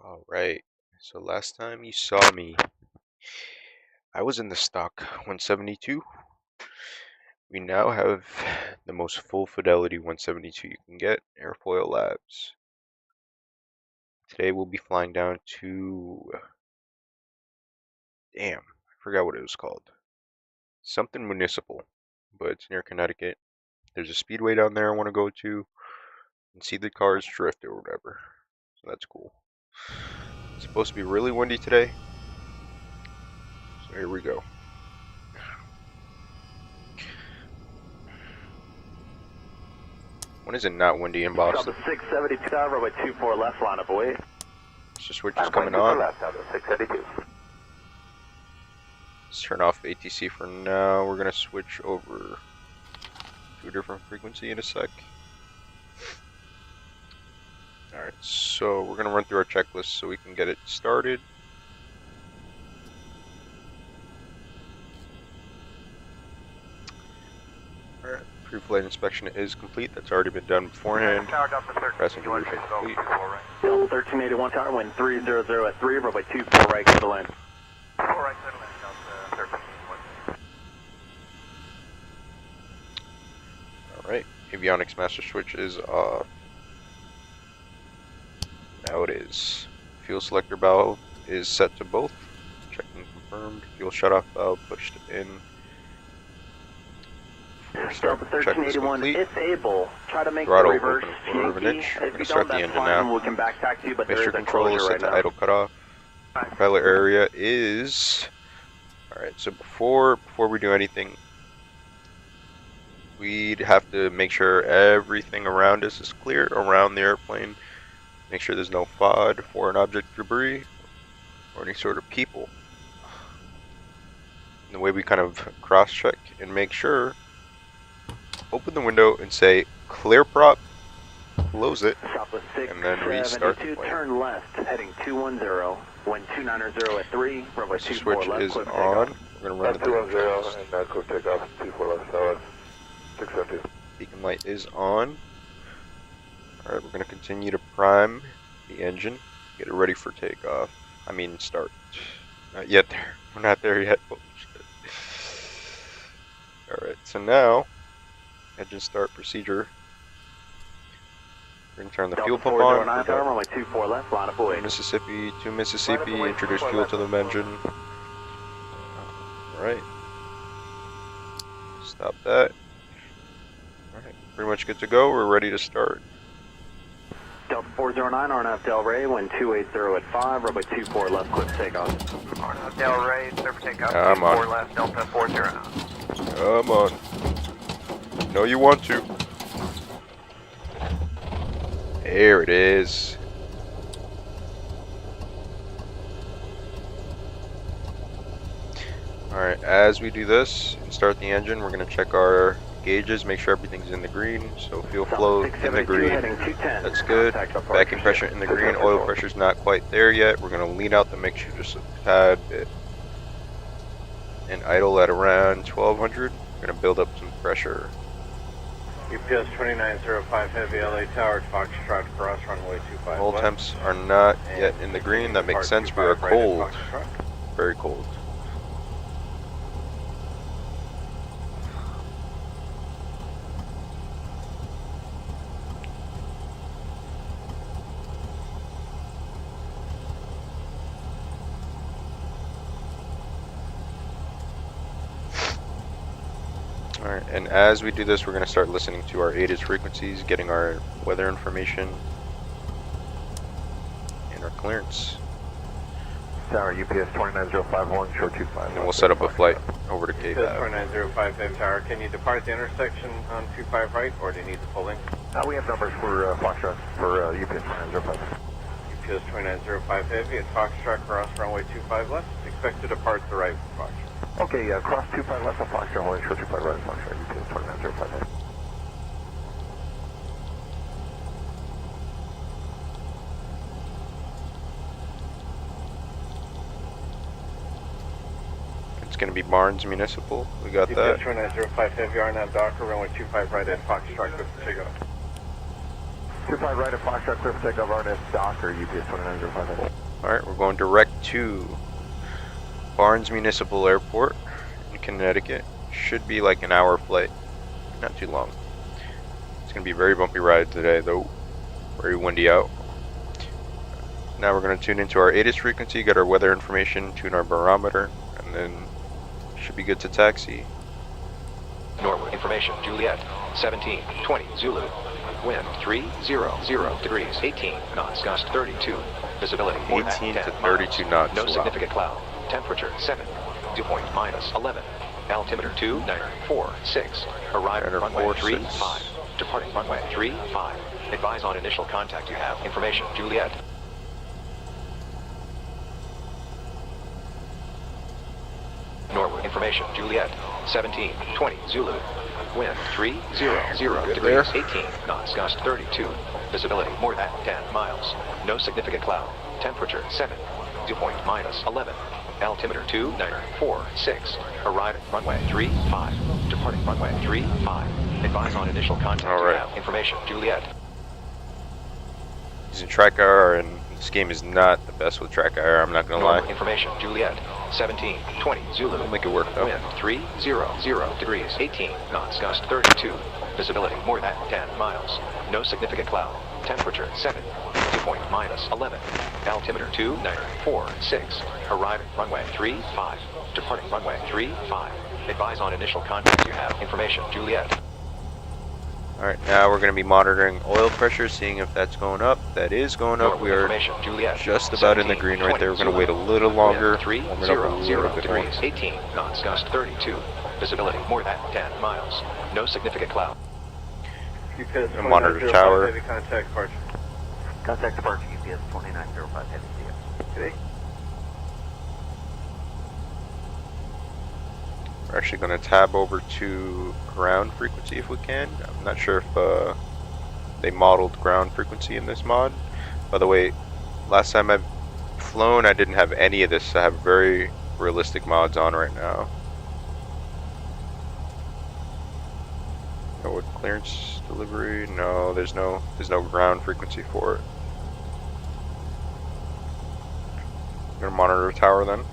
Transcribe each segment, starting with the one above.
Alright, so last time you saw me, I was in the stock 172. We now have the most full fidelity 172 you can get, Airfoil Labs. Today we'll be flying down to, damn, I forgot what it was called. Something municipal, but it's near Connecticut. There's a speedway down there I want to go to and see the cars drift or whatever. So that's cool. It's supposed to be really windy today. So here we go. When is it not windy in Boston? 672 runway 24 left, line of way. It's just switch is coming on. Left, 672. Let's turn off ATC for now. We're gonna switch over to a different frequency in a sec. Alright, so we're gonna run through our checklist so we can get it started. Alright, pre-flight inspection is complete. That's already been done beforehand. Passenger roof is complete. Delta 1381 tower, wind 300 at 3, runway 24 right, clear to land. 4 right, clear to land, Delta 1381. Alright, avionics master switch is off. Now it is. Fuel selector valve is set to both. Checked and confirmed. Fuel shutoff valve pushed in. Delta 1381, if able, try to make Throttle the reverse open a quarter of an inch. We're If going you to start don't, the that's engine fine. now. We can back taxi you, but there Mixture is a control closure is set right to now. idle cutoff. Propeller area is... Alright, so before we do anything, we'd have to make sure everything around us is clear around the airplane. Make sure there's no FOD, foreign object debris, or any sort of people. And the way we kind of cross-check and make sure, open the window and say clear prop, close it, Southwest and then restart the 672, plane. turn left, heading 210, wind 290 at 3, runway The 24 switch left, is quick on. takeoff. We're going to run the 210 and quick takeoff, 24 left, solid, 670. beacon light is on. Alright, we're going to continue to prime the engine, get it ready for takeoff. I mean start. Not yet there. We're not there yet. Oh, shit. Alright, so now, engine start procedure. We're going to turn the fuel pump on. Delta 409, runway 24 left, line of way. Mississippi to Mississippi, introduce fuel to the engine. Alright. Stop that. Alright, pretty much good to go. We're ready to start. Delta 409, RNF Del Rey, wind 280 at 5, runway 24 left, quick takeoff. RNF Del Rey, clear for takeoff, Come 24 on. left, Delta 40. Come on. No, you want to. There it is. Alright, as we do this and start the engine, we're going to check our gauges, make sure everything's in the green. So fuel flow in the green, that's good. Vacuum pressure in the green, oil pressure's not quite there yet. We're going to lean out the mixture just a tad bit. And idle at around 1200. We're going to build up some pressure. UPS 2905 Heavy LA Tower, Foxtrot, cross runway 25 All left. temps are not yet in the green. That makes sense. We are cold. Very cold. Alright, and as we do this, we're going to start listening to our ADIS frequencies, getting our weather information, and our clearance. Tower UPS 29051, short 25. And we'll set up a flight over to UPS KBAF. 2905 Heavy Tower, can you depart the intersection on 25 right, or do you need the full length? We have numbers for Foxtrot, for UPS 2905. UPS 2905 Heavy at Foxtrot, cross runway 25 left, expect to depart the right for Foxtrot. Okay, cross 25 left of Foxtrot, holding short 25 right of Foxtrot, UPS 2905 Heavy. It's going to be Barnes Municipal. We got UPS that. 2905 Heavy, RNAV Docker, runway 25 right at Foxtrot, good for takeoff. 25 right at Foxtrot, clear for takeoff, RNF dock or UPS 2905. Alright, we're going direct to Barnes Municipal Airport in Connecticut. Should be like an hour flight, not too long. It's going to be a very bumpy ride today though, very windy out. Now we're going to tune into our ATIS frequency, get our weather information, tune our barometer, and then should be good to taxi. Norwood information, Juliet, 1720 Zulu. Wind 300 degrees, 18 knots, gust 32. Visibility more than 18 10 to 32 miles. knots. No Wow. significant cloud. Temperature 7. Dew point minus 11. Altimeter 2946. Arrival runway 946. 35. Departing runway 35. Advise on initial contact. You have information, Juliet. Norwood information, Juliet, 1720 Zulu. Wind 300 degrees, 18 knots, gust 32. Visibility more than 10 miles. No significant cloud. Temperature 7. Dew point minus 11. Altimeter 2946. Arrive at runway 35. Departing runway 35. Advise on initial contact. All right. You have information, Juliet. Using track IR, and this game is not the best with track IR, I'm not going to Normal lie. information, Juliet, 1720 Zulu. We'll make it work though. Wind 300 degrees, 18 knots, gust 32. Visibility more than 10 miles. No significant cloud. Temperature 7. Dew point minus 11. Altimeter 2946. Arrive at runway 35. Departing runway 35. Advise on initial contact. You have information, Juliet. Alright, now we're going to be monitoring oil pressure, seeing if that's going up. That is going up. We are Information, Juliet. just about in the green right there. We're going to wait a little longer. Wind Warm it up a little 300 bit more. degrees, 18 knots, gust 32. Visibility more than 10 miles. No significant cloud. UPS And monitor 2905 tower. heavy contact departure. Contact departure UPS 2905 heavy CS. Okay. We're actually going to tab over to ground frequency if we can. I'm not sure if they modeled ground frequency in this mod. By the way, last time I've flown, I didn't have any of this. I have very realistic mods on right now. What clearance delivery? No, there's no ground frequency for it. Gonna monitor the tower then.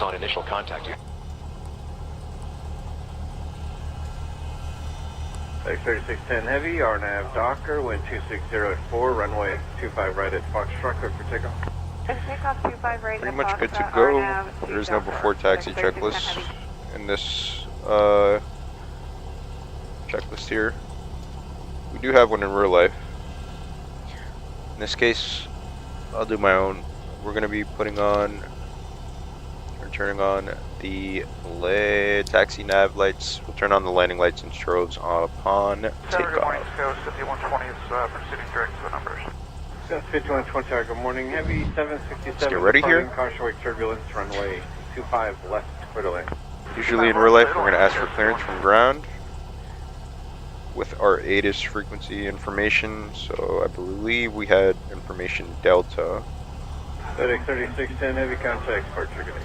On initial contact. You X3610 heavy, RNAV Docker, wind 260 at 4, runway 25 right at Foxtrot, clear for takeoff. Takeoff 25 right Pretty at much good to Foxtrot, go. RNAV, There is no before taxi checklist in this checklist here. We do have one in real life. In this case, I'll do my own. We're going to be putting on, or turning on the taxi nav lights. We'll turn on the landing lights and strobes upon takeoff. Go 5120 is proceeding direct to the numbers. That's 5120, good morning, heavy 767. Let's get ready here. Caution wake turbulence, runway 25 left, clear to land. Usually in real life, we're going to ask for clearance from ground with our ATIS frequency information. So I believe we had information Delta. X3610 heavy contact departure, good day.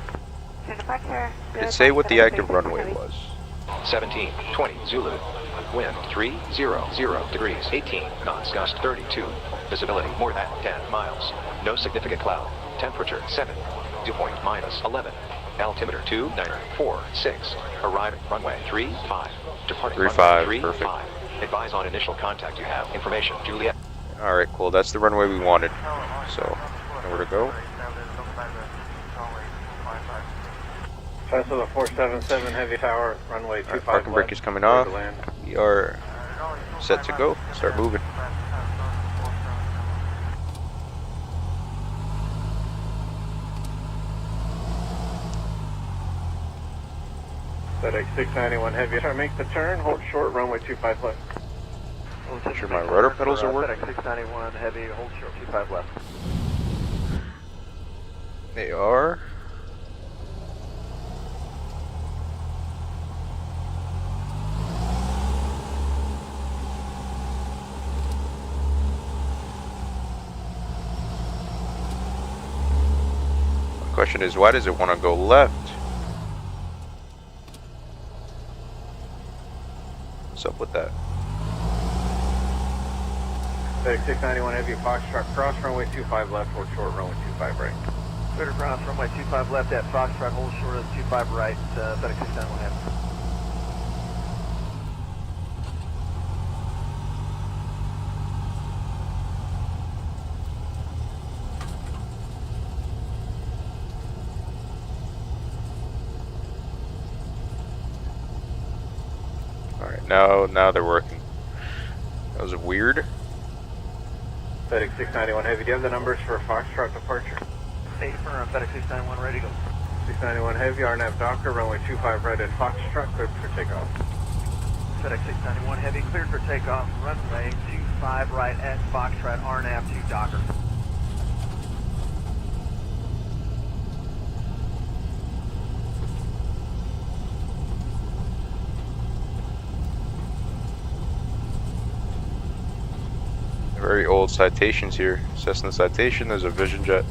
Departure. Did it say what the active runway was? 1720 Zulu. Wind 300 degrees, 18 knots, gust 32. Visibility more than 10 miles. No significant cloud. Temperature 7. Dew point minus 11. Altimeter 2946. Arrive at runway 35. Departing 35, runway perfect. 35. Advise on initial contact. You have information, Juliet. Alright, cool. That's the runway we wanted. So, nowhere to go. Tesla 477 heavy tower, runway 25 Parking brake left, is coming clear off. to land. We are set to go. Start moving. X691 heavy. Try to make the turn, hold short, runway 25 left. Make sure my rudder pedals are working. X691 heavy, hold short 25 left. They are. Question is, why does it want to go left? What's up with that? FedEx 691 Heavy Foxtrot, cross runway 25 left, hold short, runway 25 right. Clear to cross runway 25 left at Foxtrot, hold short of 25 right, FedEx 691 Heavy. Alright, now they're working. That was weird. FedEx 691 Heavy, do you have the numbers for Foxtrot departure? State firm, FedEx 691 ready to go. 691 Heavy, RNAV Docker, runway 25 right at Foxtrot, cleared for takeoff. FedEx 691 Heavy, cleared for takeoff, runway 25 right at Foxtrot, RNAV to Docker. Very old citations here. Cessna Citation, there's a Vision Jet.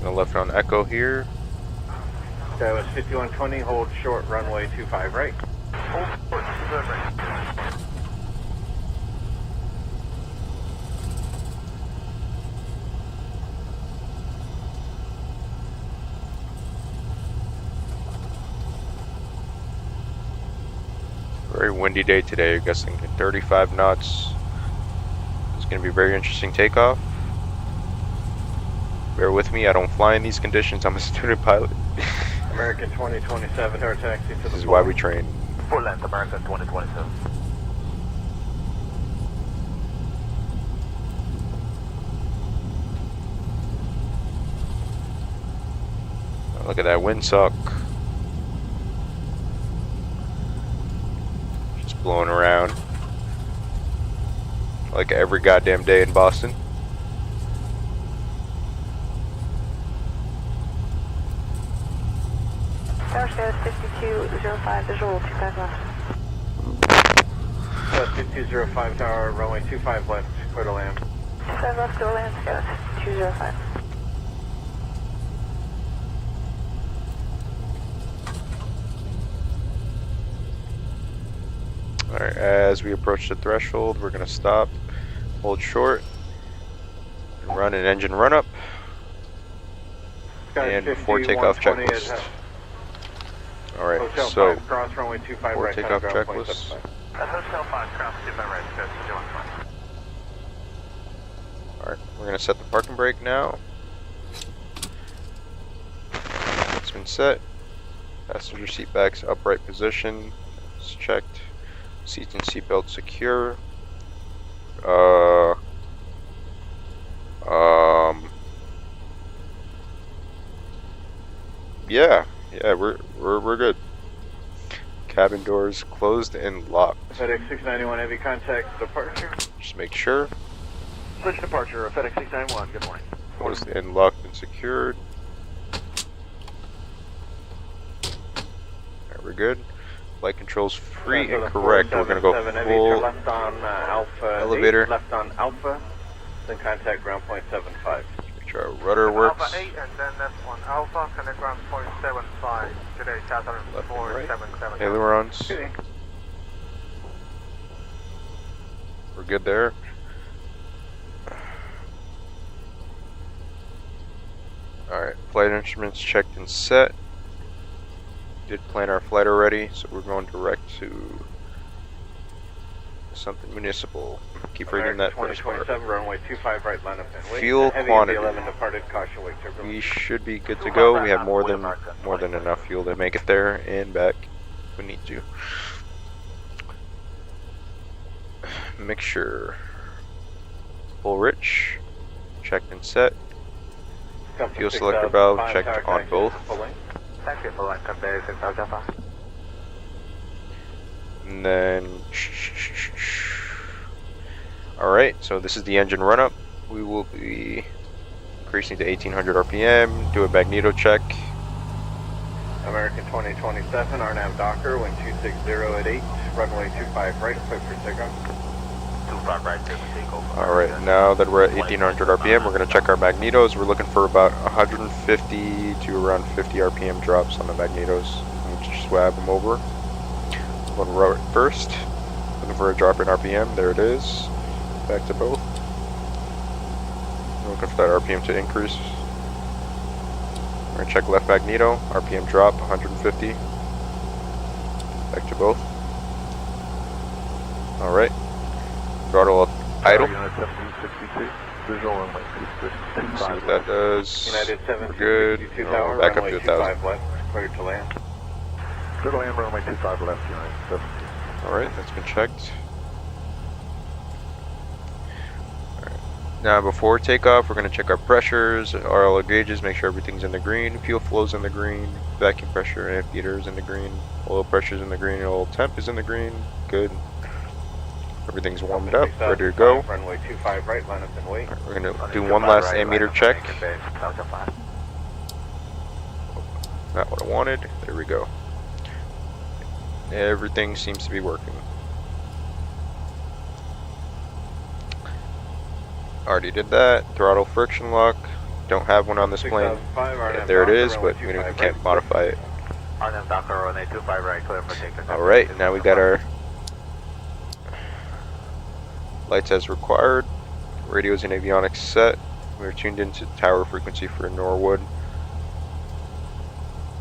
Gonna left on Echo here. That was 5120, hold short, runway 25 right. Hold short, 25 right. Very windy day today, I guess thinking 35 knots. It's going to be a very interesting takeoff. Bear with me, I don't fly in these conditions, I'm a student pilot. American 2027, air taxi to the This is why we train. Full length, American 2027. Look at that windsock. Just blowing around. Like every goddamn day in Boston. Tower status 5205, visual 25 left. 5205 tower, runway 25 left, clear to land. 25 left, go land, status 205. Alright, as we approach the threshold, we're going to stop, hold short, and run an engine run up. And before takeoff checklist. Alright, so cross runway 25 before right, takeoff ground checklist. That's Hotel 5, cross 25 right, status 215. Alright, we're going to set the parking brake now. It's been set. Passenger seat backs upright position. It's checked. Seats and seatbelt secure. Yeah, we're good. Cabin doors closed and locked. FedEx 691 heavy contact departure. Just make sure. Switch departure, FedEx 691, good morning. Closed and locked and secured. Alright, we're good. Flight controls free and correct. We're gonna go full left on Alpha elevator. 8, left on Alpha, then contact ground point 75. Make sure our rudder works. Alpha 8 and then next one Alpha, connect ground point 75. Today, Chatham Left and right. 477. Ailerons. Okay. We're good there. Alright, flight instruments checked and set. Did plan our flight already, so we're going direct to something municipal. Keep reading that first part. 2027 runway 25 right, line up and wait. Fuel Heavy quantity. 11 departed, caution wait turbulence. We should be good to go. We have more than enough fuel to make it there and back if we need to. Mixture. Full rich. Checked and set. Fuel selector valve checked on both. Thank you for line contact 6000 Alpha. And then, alright, so this is the engine run up. We will be increasing to 1800 RPM, do a magneto check. American 2027, RNAV Docker, wind 260 at 8, runway 25 right, clear for takeoff. 25 right, clear for takeoff. Alright, now that we're at 1800 RPM, we're going to check our magnetos. We're looking for about 150 to around 50 RPM drops on the magnetos. We'll just swab them over. One right first. Looking for a drop in RPM. There it is. Back to both. Looking for that RPM to increase. We're going to check left magneto. RPM drop 150. Back to both. Alright. Throttle up idle. See what that does. United We're good. 762 No, tower, back up runway to 1,000. 25 left, cleared to land. Clear to land, runway 25 left, United 7. Alright, that's been checked. Alright. Now before takeoff, we're going to check our pressures, RLO gauges, make sure everything's in the green, fuel flow's in the green, vacuum pressure and feeder is in the green, oil pressure's in the green, oil temp is in the green. Good. Everything's warmed up, ready to go. Runway 25 right, line up and wait. Right, we're going to do one last ammeter check. Not what I wanted. There we go. Everything seems to be working. Already did that. Throttle friction lock. Don't have one on this plane. Yeah, there it is, but we can't modify it. Alright, now we got our lights as required. Radios and avionics set. We're tuned into tower frequency for Norwood.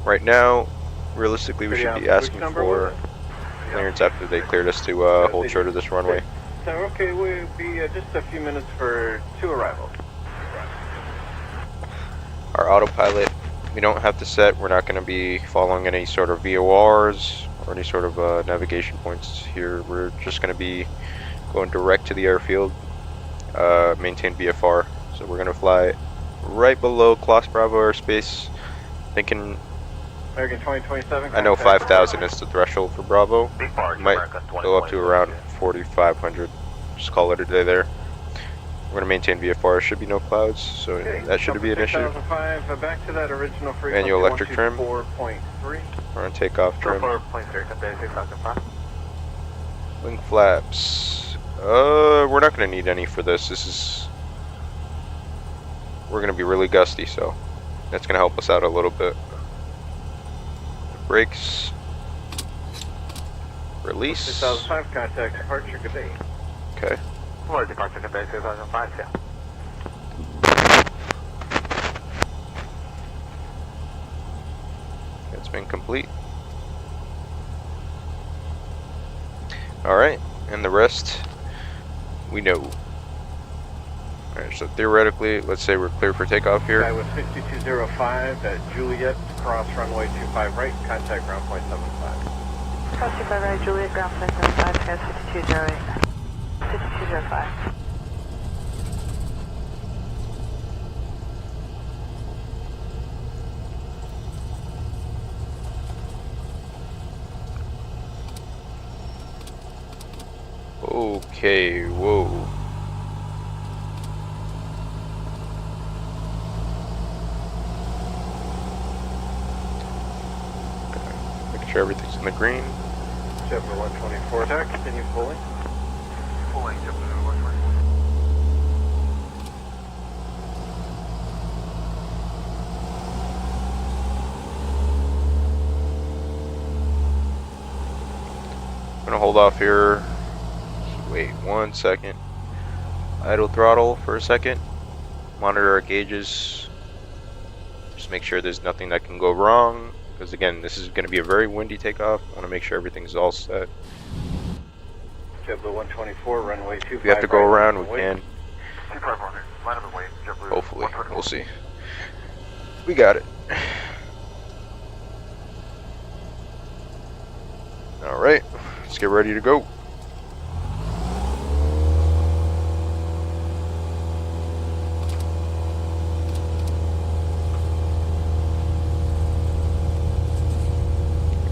Right now, realistically, we should be asking for clearance after they cleared us to hold short of this runway. So, okay, we'll be just a few minutes for 2 arrivals. Our autopilot, we don't have to set. We're not going to be following any sort of VORs or any sort of navigation points here. We're just going to be going direct to the airfield, maintain VFR. So we're going to fly right below Kloss Bravo airspace, thinking American 2027. I know 5,000 is the threshold for Bravo. Might go up to around 4,500. Just call it a day there. We're going to maintain VFR. Should be no clouds, so Okay, that shouldn't be an issue. 2005, back to that original frequency. Manual electric trim. 4.3. We're on takeoff trim. Wing flaps. We're not going to need any for this. We're going to be really gusty, so that's going to help us out a little bit. Brakes. Release. 2005 contact departure, good day. Okay. Departure to base 2005, yeah. It's been complete. Alright, and the rest we know. Alright, so theoretically, let's say we're clear for takeoff here. Guy with 6205 at Juliet, cross runway 25 right, contact ground point 75. Cross 25 right, Juliet, ground point 75, gas 5208. 5205. Okay, whoa. Making sure everything's in the green. JetBlue 124 attack, continue pulling. Pulling JetBlue 124. I'm gonna hold off here. Wait 1 second. Idle throttle for a second. Monitor our gauges. Just make sure there's nothing that can go wrong. Because again, this is going to be a very windy takeoff. I want to make sure everything's all set. JetBlue 124, runway 25 If we have to go right, around, we wait. can. 2500, line up and wait, JetBlue. Hopefully, we'll see. We got it. Alright, let's get ready to go.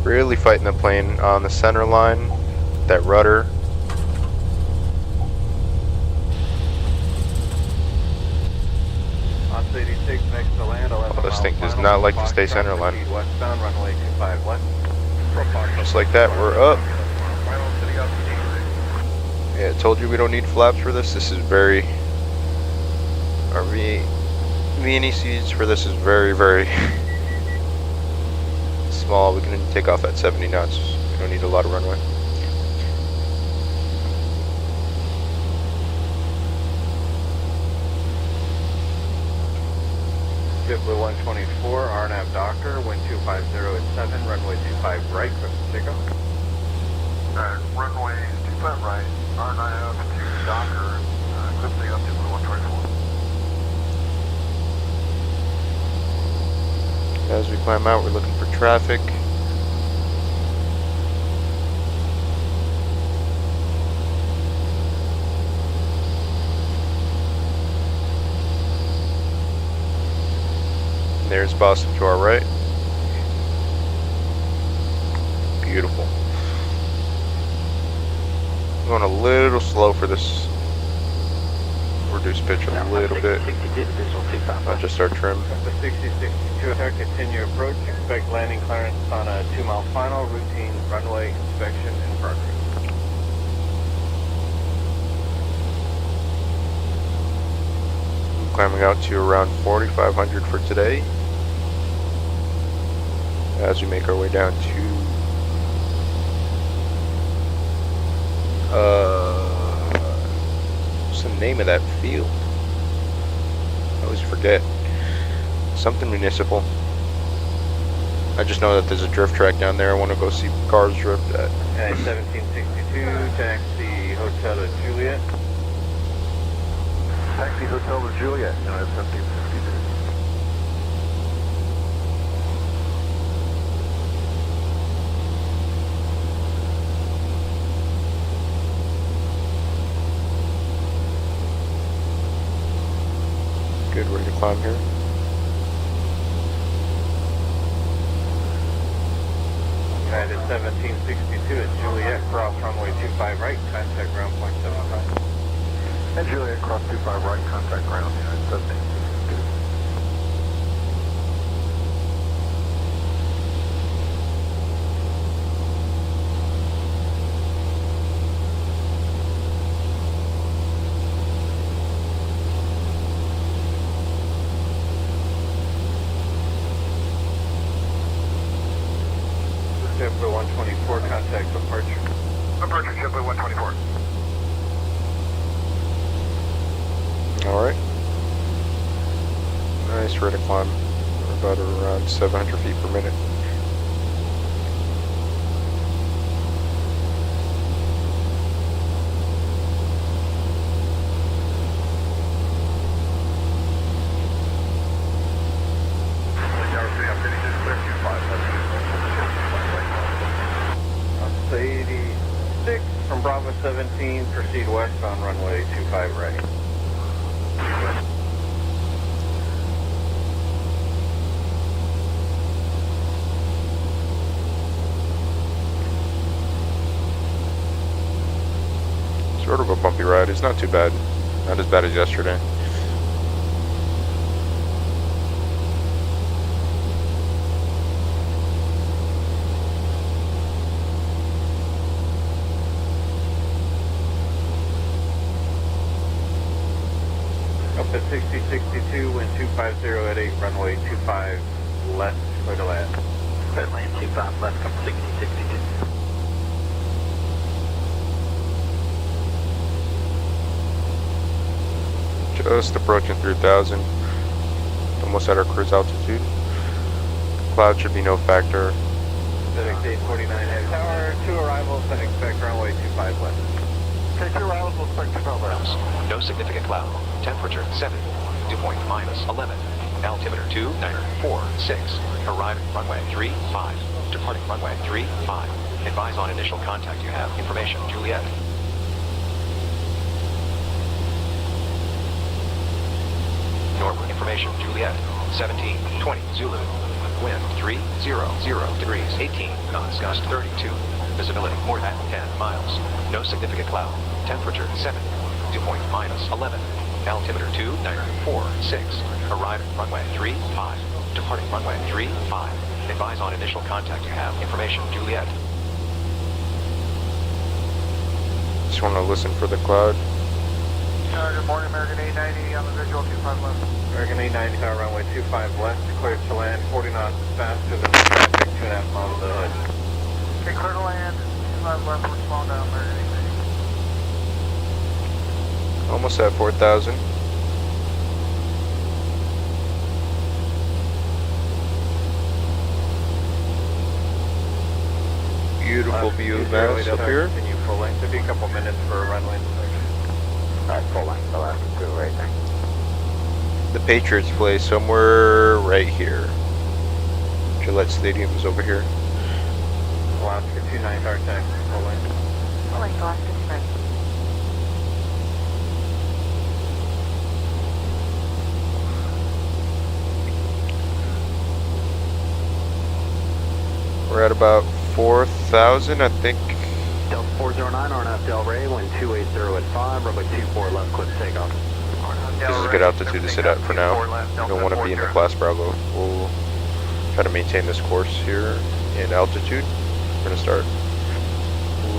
Really fighting the plane on the center line, that rudder. On 86, next to land, 11 All the miles tank does not like to stay center line. Proceed westbound, runway 25 left. Just like that, we're up. Yeah, I told you we don't need flaps for this. This is very, our VNECs for this is very, very small. We can take off at 70 knots. We don't need a lot of runway. JetBlue 124, RNAV Doctor, wind 250 at 7, runway 25 right, clip to take off. Runway 25 right, RNIF to Docker, clip take off JetBlue 124. As we climb out, we're looking for traffic. There's Boston to our right. Beautiful. Going a little slow for this. Reduce pitch a little bit. Not just our trim. The 6062 attack, continue approach. Expect landing clearance on a 2-mile final. Routine runway inspection in progress. Climbing out to around 4,500 for today. As we make our way down to what's the name of that field? I always forget. Something municipal. I just know that there's a drift track down there. I want to go see cars drift at. 1762, taxi Hotel to Juliet. Taxi Hotel to Juliet, 1762. Good way to climb here. United 1762 at Juliet, cross runway 25 right, contact ground point 75. And Juliet, cross 25 right, contact ground, United 1762. JetBlue 124, contact departure. Departure, JetBlue 124. Alright. Nice rate of climb. We're about around 700 feet per minute. That's 86 from Bravo 17, proceed westbound runway 25 right. Sort of a bumpy ride. It's not too bad. Not as bad as yesterday. Up at 6062, wind 250 at 8, runway 25 left, clear to land. Clear land 25 left, come 6062. Just approaching 3,000. Almost at our cruise altitude. Cloud should be no factor. FedEx 849 heavy tower, 2 arrivals and expect runway 25 left. Okay, 2 arrivals, we'll expect 2 left. No significant cloud. Temperature 7. Dew point -11. Altimeter 2946. Arriving runway 35. Departing runway 35. Advise on initial contact. You have information. Juliet. Norwood information. Juliet. 1720 Zulu. Wind 300 degrees. 18 knots. Gust 32. Visibility more than 10 miles. No significant cloud. Temperature 7. Dew point -11. Altimeter 2946. Arriving runway 35. departing runway 35. Advise on initial contact. You have information, Juliet. Just want to listen for the cloud. Good morning, American 890 on the visual 25 left. American 890, runway 25 left, cleared to land, 40 knots faster than the traffic, 2.5 miles ahead. Okay, clear to land, 25 left, we're slowing down, American 890. Almost at 4,000. Beautiful view of Mass up here. Continue full length. It'll be a couple minutes for a runway inspection. Alright, full length, the last two right there. The Patriots play somewhere right here. Gillette Stadium is over here. Alaska 29 car taxi, full length. Full length, Alaska 29. We're at about 4,000, I think. Delta 409, RNF Del Rey, wind 280 at 5, runway 24 left, clear to takeoff. This is a good altitude to sit at for now. We don't want to be in the class Bravo. We'll try to maintain this course here in altitude. We're going to start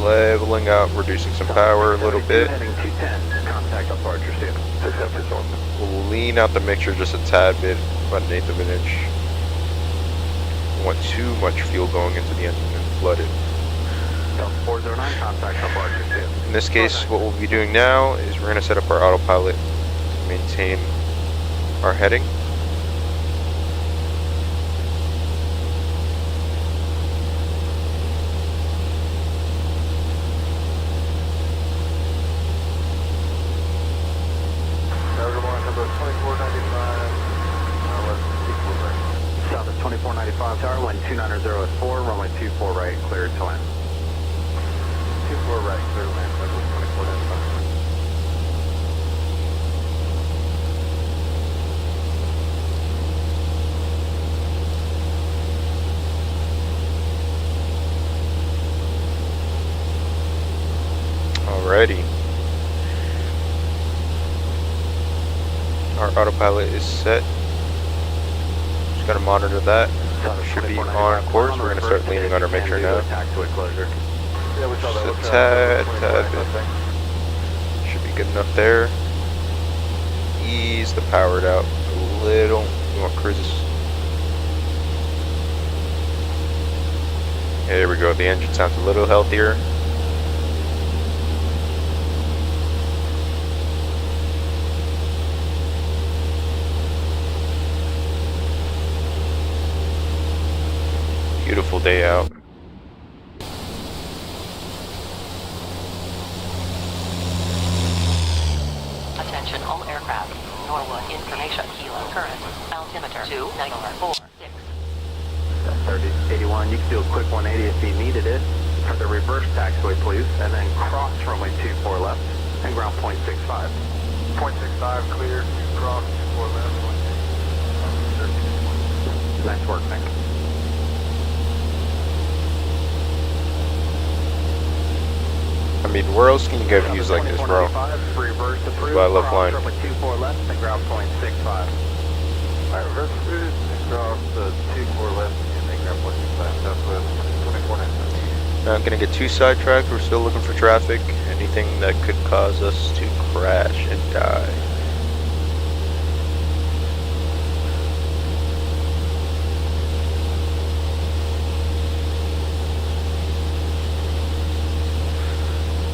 leveling out, reducing some power a little bit. Heading 210, contact departure soon. We'll lean out the mixture just a tad bit, about 1/8 of an inch. Don't want too much fuel going into the engine and flood it. Delta 409, contact departure soon. In this case, what we'll be doing now is we're going to set up our autopilot to maintain our heading. South of 2495 tower, wind 290 at 4, runway 24 right, cleared to land. 24 right, clear to land, level 2495. Alrighty. Our autopilot is set. Just gotta monitor that. Should be on course. We're gonna start leaning on our mixture now. Taxiway closure. Yeah, we saw that. Just a tad bit. Should be good enough there. Ease the powered out a little. We want cruises. There we go. The engine sounds a little healthier. Beautiful day out. Attention all aircraft. Norwood information. Kilo current. Altimeter 2946. 3081, you can do a quick 180 if you needed it. For the reverse taxiway, please, and then cross runway 24 left and ground 0.65. 0.65 clear, cross, 4 left, 1. Nice work, Nick. I mean, where else can you get views like this, bro? Reverse approved. Why I love flying. Runway 24 left and ground 0.65. Alright, reverse approved, cross 24 left, and then grab 165, southwest 2495. Not gonna get too sidetracked. We're still looking for traffic. Anything that could cause us to crash and die.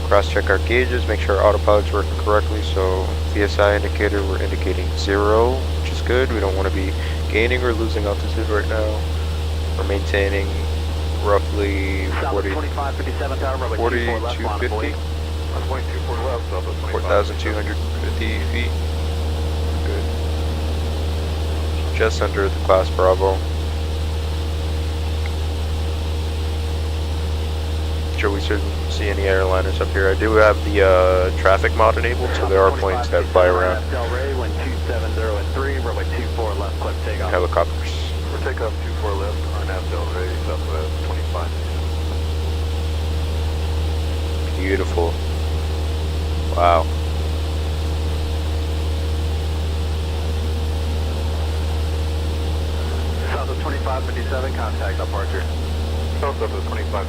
Cross-check our gauges, make sure our autopilot's working correctly. So VSI indicator, we're indicating 0, which is good. We don't want to be gaining or losing altitude right now. We're maintaining roughly 40, 2557 tower, runway 24 left, 4250, 1.24 left, south of 25. 4,250 feet. Good. Just under the class Bravo. Sure we shouldn't see any airliners up here. I do have the traffic mod enabled, so there are planes that fly around. Del Rey, wind 270 at 3, runway 24 left, clip takeoff. Helicopters. We'll take off 24 left, RNF Del Rey, southwest 25. Beautiful. Wow. 557, contact departure. Delta 25.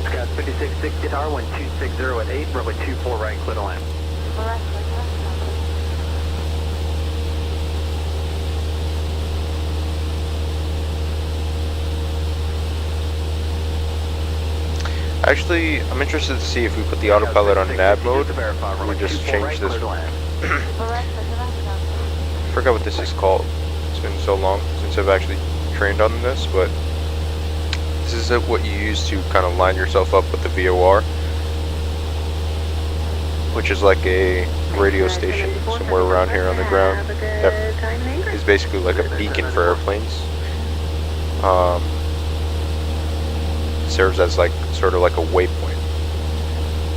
Scott 5660 tower, 1260 at 8, runway 24 right, clear to land. Actually, I'm interested to see if we put the autopilot on nav mode. We just change this. Forgot what this is called. It's been so long since I've actually trained on this, but this is what you use to kind of line yourself up with the VOR, which is like a radio station somewhere around here on the ground that is basically like a beacon for airplanes. Serves as like sort of like a waypoint,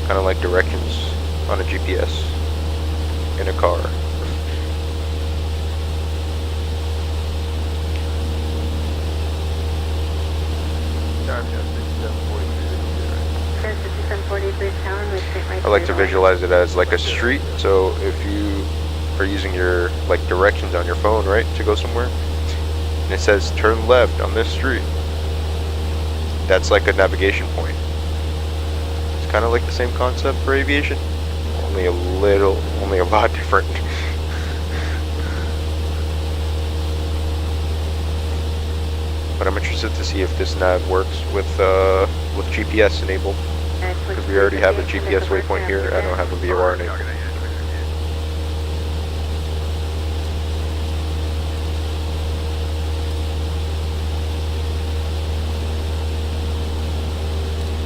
kind of like directions on a GPS in a car. I like to visualize it as like a street, so if you are using your like directions on your phone, right, to go somewhere, and it says turn left on this street, that's like a navigation point. It's kind of like the same concept for aviation, only a lot different. But I'm interested to see if this nav works with GPS enabled, because we already have a GPS waypoint here. I don't have a VOR enabled.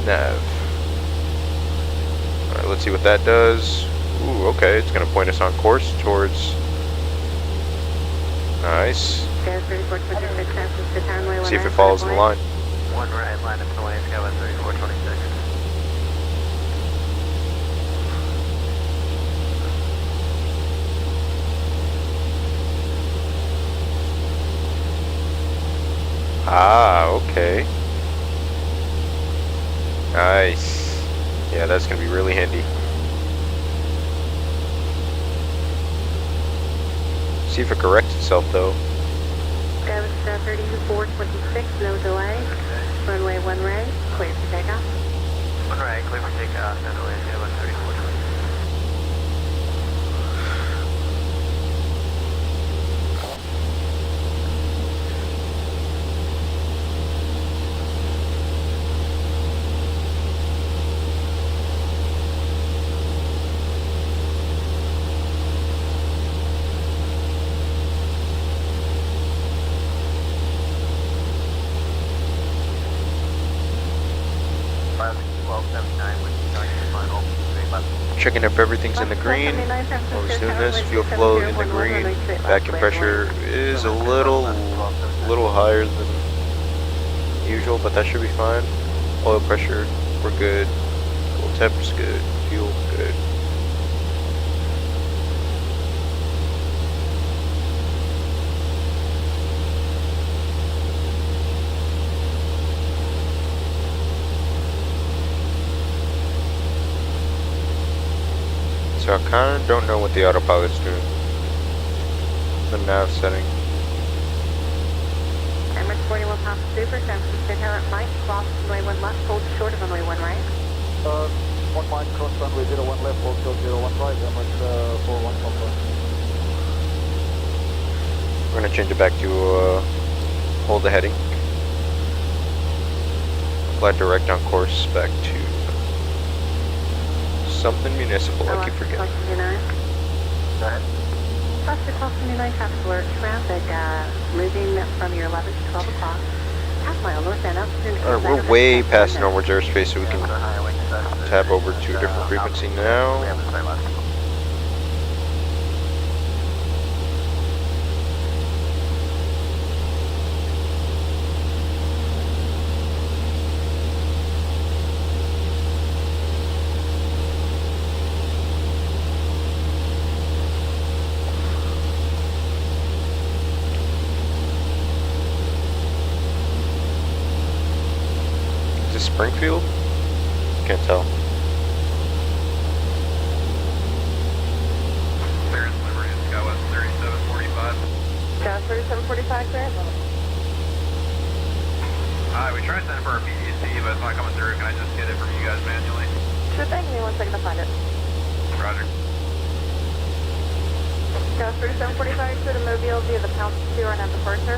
Nav. Alright, let's see what that does. Ooh, okay, it's going to point us on course towards... Nice. See if it follows the line. One right, line up the way, Skyline 3426. Ah, okay. Nice. Yeah, that's going to be really handy. See if it corrects itself though. Ghost 3426, no delay. Runway 1 right, clear for takeoff. 1 right, clear for takeoff, no delay, Skyline 3426. Checking if everything's in the green. While we're doing this, fuel flow in the green. Vacuum pressure is a little higher than usual, but that should be fine. Oil pressure, we're good. Fuel temp's good. Fuel good. So I kind of don't know what the autopilot's doing. The nav setting. Emirates 41 Papa Super, San Francisco Tower right, cross runway 1 left, hold short of runway 1 right. 1 mile cross runway 01 left, hold short 01 right, Emirates 41 Papa. We're gonna change it back to hold the heading. Apply direct on course back to something municipal, I keep forgetting. Go ahead. Buster Call 79, traffic alert, traffic moving from your 11 to 12 o'clock. Half mile north and altitude. Alright, we're way past Norwood's airspace, so we can tab over to a different frequency now. Springfield? Can't tell. Clearance Liberty, Skywest 3745. Sky 3745, clearance. We tried sending for our PDC, but it's not coming through. Can I just get it from you guys manually? Sure thing, give me 1 second to find it. Roger. Sky 3745 to the Mobile via the Pounce 2 on departure.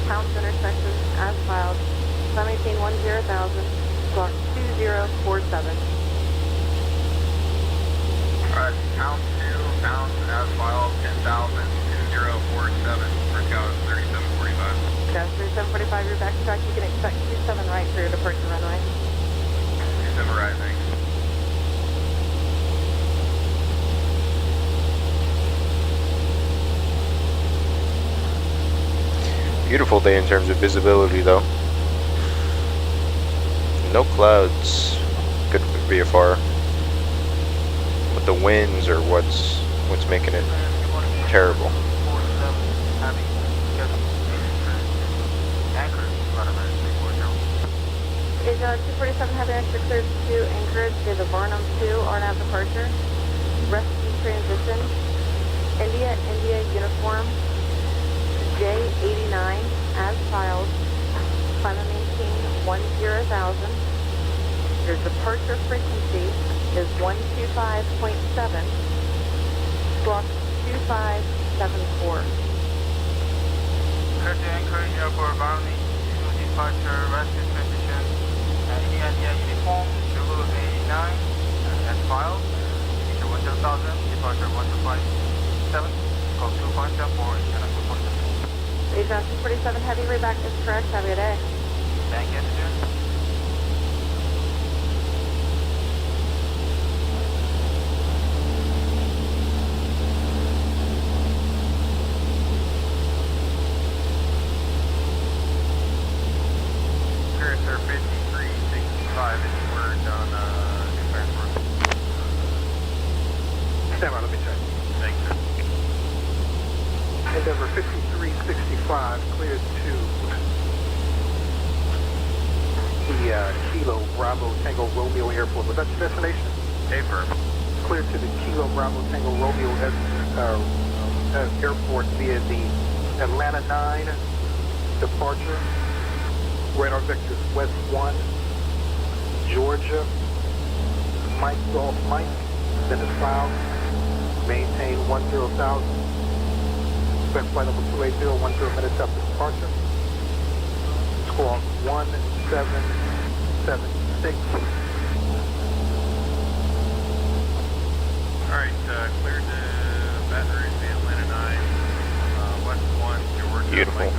Pounce intersection as filed. 1710,000, block 2047. Alright, pound 2, pound as filed, 10,000, 2047. For Skywest 3745. Sky 3745, you're back to track. You can expect 27 right for your departure runway. 27 right, thanks. Beautiful day in terms of visibility though. No clouds. Good VFR. But the winds are what's making it terrible. Is 247 Heavy extra cleared to Anchorage via the Varnum 2 RNAV departure. Rescue transition. India uniform. J89 as filed. Climb and maintain 10,000. Your departure frequency is 125.7. Block 2574. Clear to Anchorage Airport Varnum to departure rescue transition. India uniform Zulu 89 as filed. Feature 10,000, departure 1257. Call 2.74 and 2.7. Asia 247 Heavy, reback is correct. Have a good day. Thank you, sir. Clearance sir, 5365 is word on transport. Stand by, let me check. Thanks, sir. Endeavor 5365 cleared to the Kilo Bravo Tango Romeo Airport. Was that your destination? Affirm. Cleared to the Kilo Bravo Tango Romeo Airport via the Atlanta 9 departure. Radar vectors West 1, Georgia, Mike Golf Mike, then the south, maintain 10,000. Expect flight number 280, 10 minutes after departure. Squawk 1776. Alright, cleared to Baton Rouge, the Atlanta 9, West 1, Georgia. Beautiful. Mike.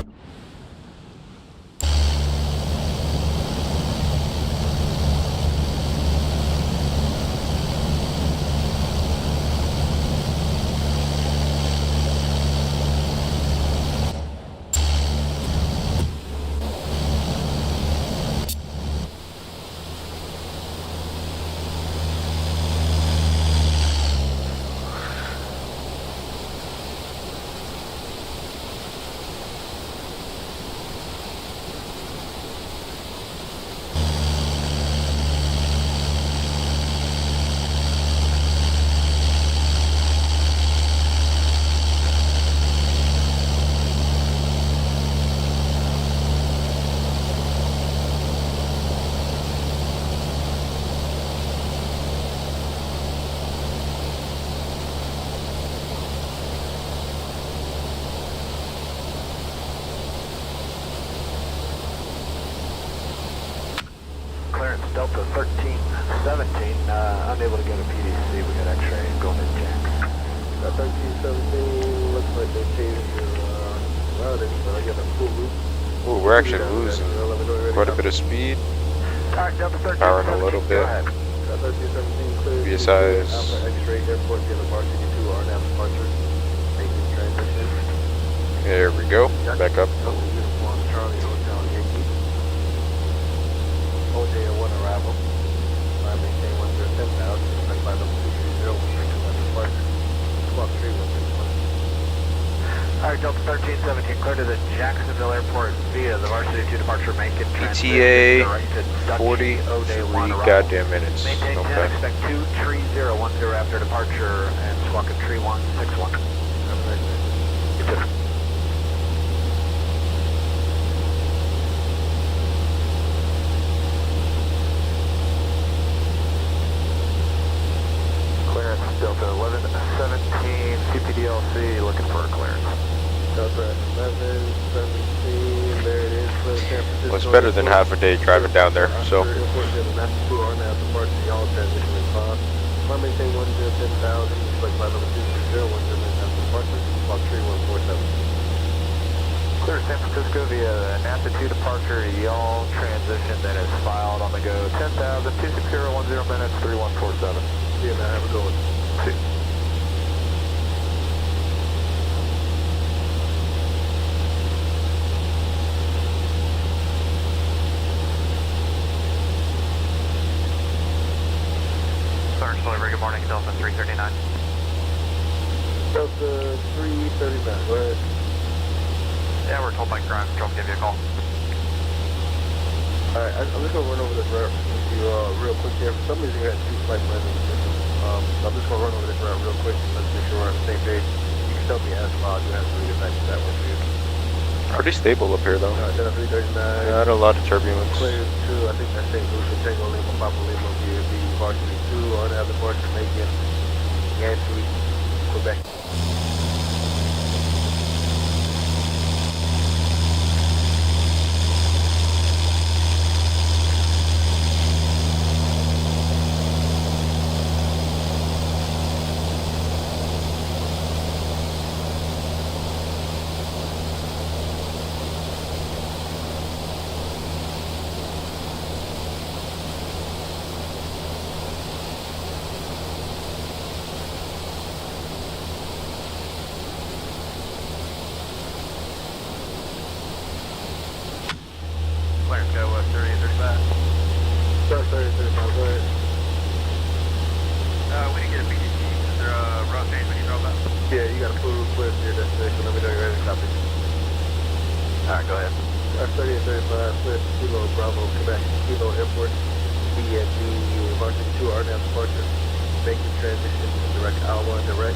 Clearance Delta 1317, unable to get a PDC. We got X-ray going in jacks. 1317 looks like they changed your routing, but I got a full loop. Ooh, we're actually losing quite a bit of speed. Alright, Delta 1317. Powering a little bit. Go ahead. 1317 cleared. VSI's. Alpha X-ray Airport via the Varsity 2 RNAV departure. Making transition. There we go. Back up. Uniform Charlie Hotel Yankee. OJ at 1 arrival. I maintain 10,000. Expect flight number 230 with 6 departure. Squawk 3161. Alright, Delta 1317, clear to the Jacksonville Airport via the Varsity 2 departure, Macon ETA transition, 43 goddamn minutes. Maintain 10, Okay. expect 23010 after departure, and squawk at 3161. You too. Clearance, Delta 1117, CPDLC, looking for a clearance. Delta 1117, there it is, for San Francisco. Well, it's better than half a day driving down there, so. Maintain 10,000, expect flight number 230, 3147. Clear to San Francisco via NASA 2 departure, y'all transition that is filed on the go. 10,000, 26010 minutes, 3147. See you, man. Have a good one. See. Clearance delivery, good morning, Delta 339. Delta 339, go ahead. Yeah, we're told by ground control to give you a call. Alright, I'm just going to run over this route with you real quick here. For some reason, you had 2 flight plans in the system. I'm just going to run over this route real quick. Let's make sure we're on the same page. You can tell me as well. You have to read it back to that one for you. Pretty stable up here though. Delta 339. Not a lot of turbulence. Clear 2, I think that's St. Lucia, Tango Lima, Papa Lima, VFB, Varsity 2, on the departure, Macon, Yancey, Quebec. Clearance, go 3835. Delta 3035, go ahead. We didn't get a PDT. Is there a route change we need to know about? Yeah, you got a full clear to your destination. Let me know you're ready to copy. Alright, go ahead. 3835, clear to Kilo Bravo, Quebec, Kilo Airport, BNB, Varsity 2, RNAV departure, Macon transition, direct hour, direct.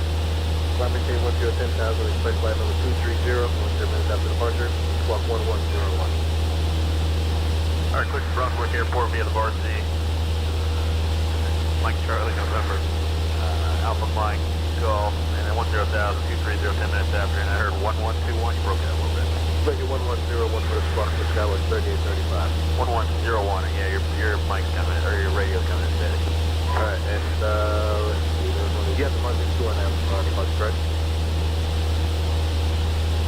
Flight maintain 10,000, expect flight number 230, 10 minutes after departure, squawk 1101. Alright, quick Brunswick Airport via the Varsity. Mike Charlie, November. Alpha Mike, Golf, and then 10,000, 230, 10 minutes after, and I heard 1121, you broke it a little bit. Make it 1101 for the squawk for Skyward 3835. 1101, yeah, your mic's coming, or your radio's coming in steady. Alright, and let's see, there's one. You have the Varsity 2 on departure, correct?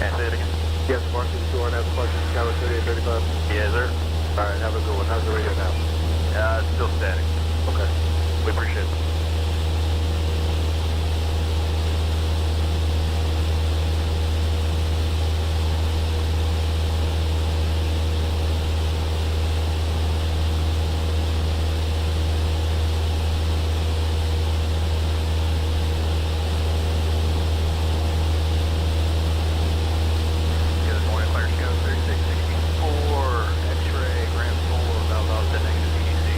And say it again. You have the Varsity 2 on departure, Skyward 3835? Yes, sir. Alright, have a good one. How's the radio now? It's still static. Okay. We appreciate it. Good morning, Claire Show 3664, X-ray, Grand 4, about negative PDC.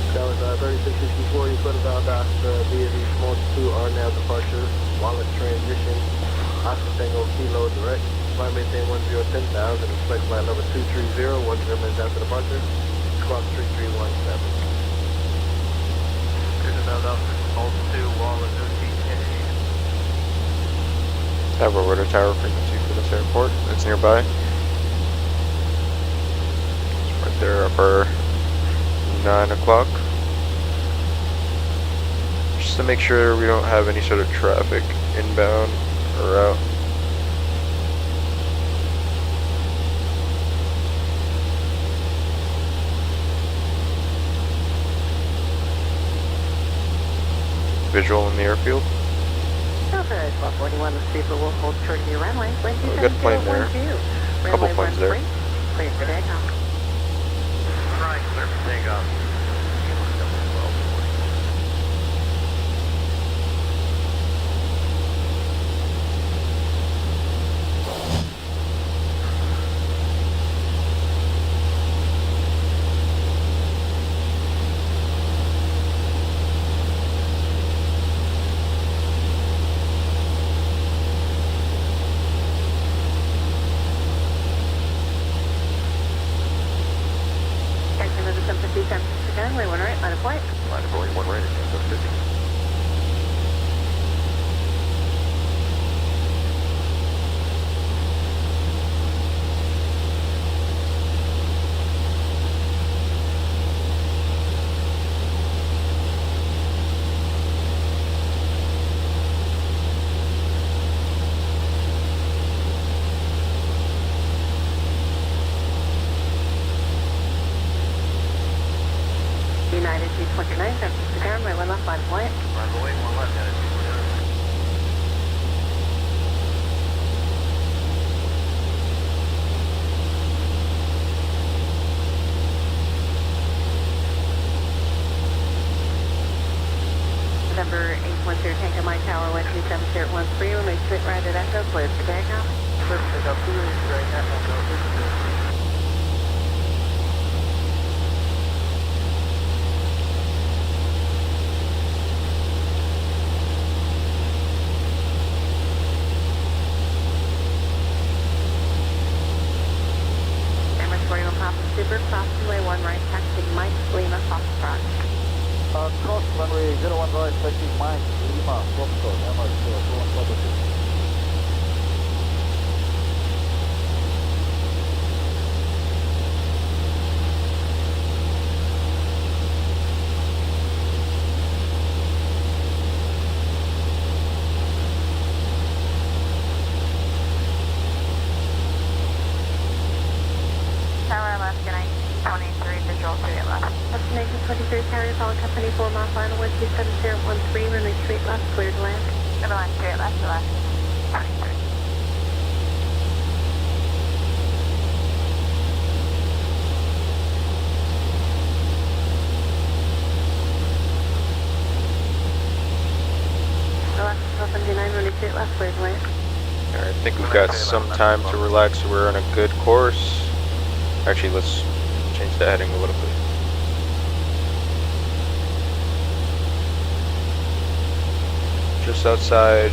That was 3664, you put it out, BNB Small 2, RNAV departure, Wallet transition, Oscar Tango Kilo direct, flight maintain 10,000, expect flight number 230, 10 minutes after departure, squawk 3317. Good to know that. Hold 2, Wallet, OTK. Have a rotor tower frequency for this airport that's nearby. It's right there for 9 o'clock. Just to make sure we don't have any sort of traffic inbound or out. Visual in the airfield. Delta 1241, the Super will hold short of your runway. We got a plane there. Couple planes there. Clear for takeoff. Right, clear for takeoff. 13, runway straight right at Echo, cleared for takeoff. Clear for takeoff, 2 release right at Echo, clear for takeoff. Emirates 41 Papa Super, cross runway 1 right, taxi Mike Lima, Foxtrot. Cross runway 01 right, taxi Mike Lima, Foxtrot, Emirates 41 Papa Super. Tower Alaska 1923, visual 3 at left. Destination 23, carrier follow company 4 mile final 127.013, runway straight left, cleared to land. Number line straight left to left. 23. Alaska 79, runway straight left, cleared to land. Alright, I think we've got some time to relax, so we're on a good course. Actually, let's change the heading a little bit. Just outside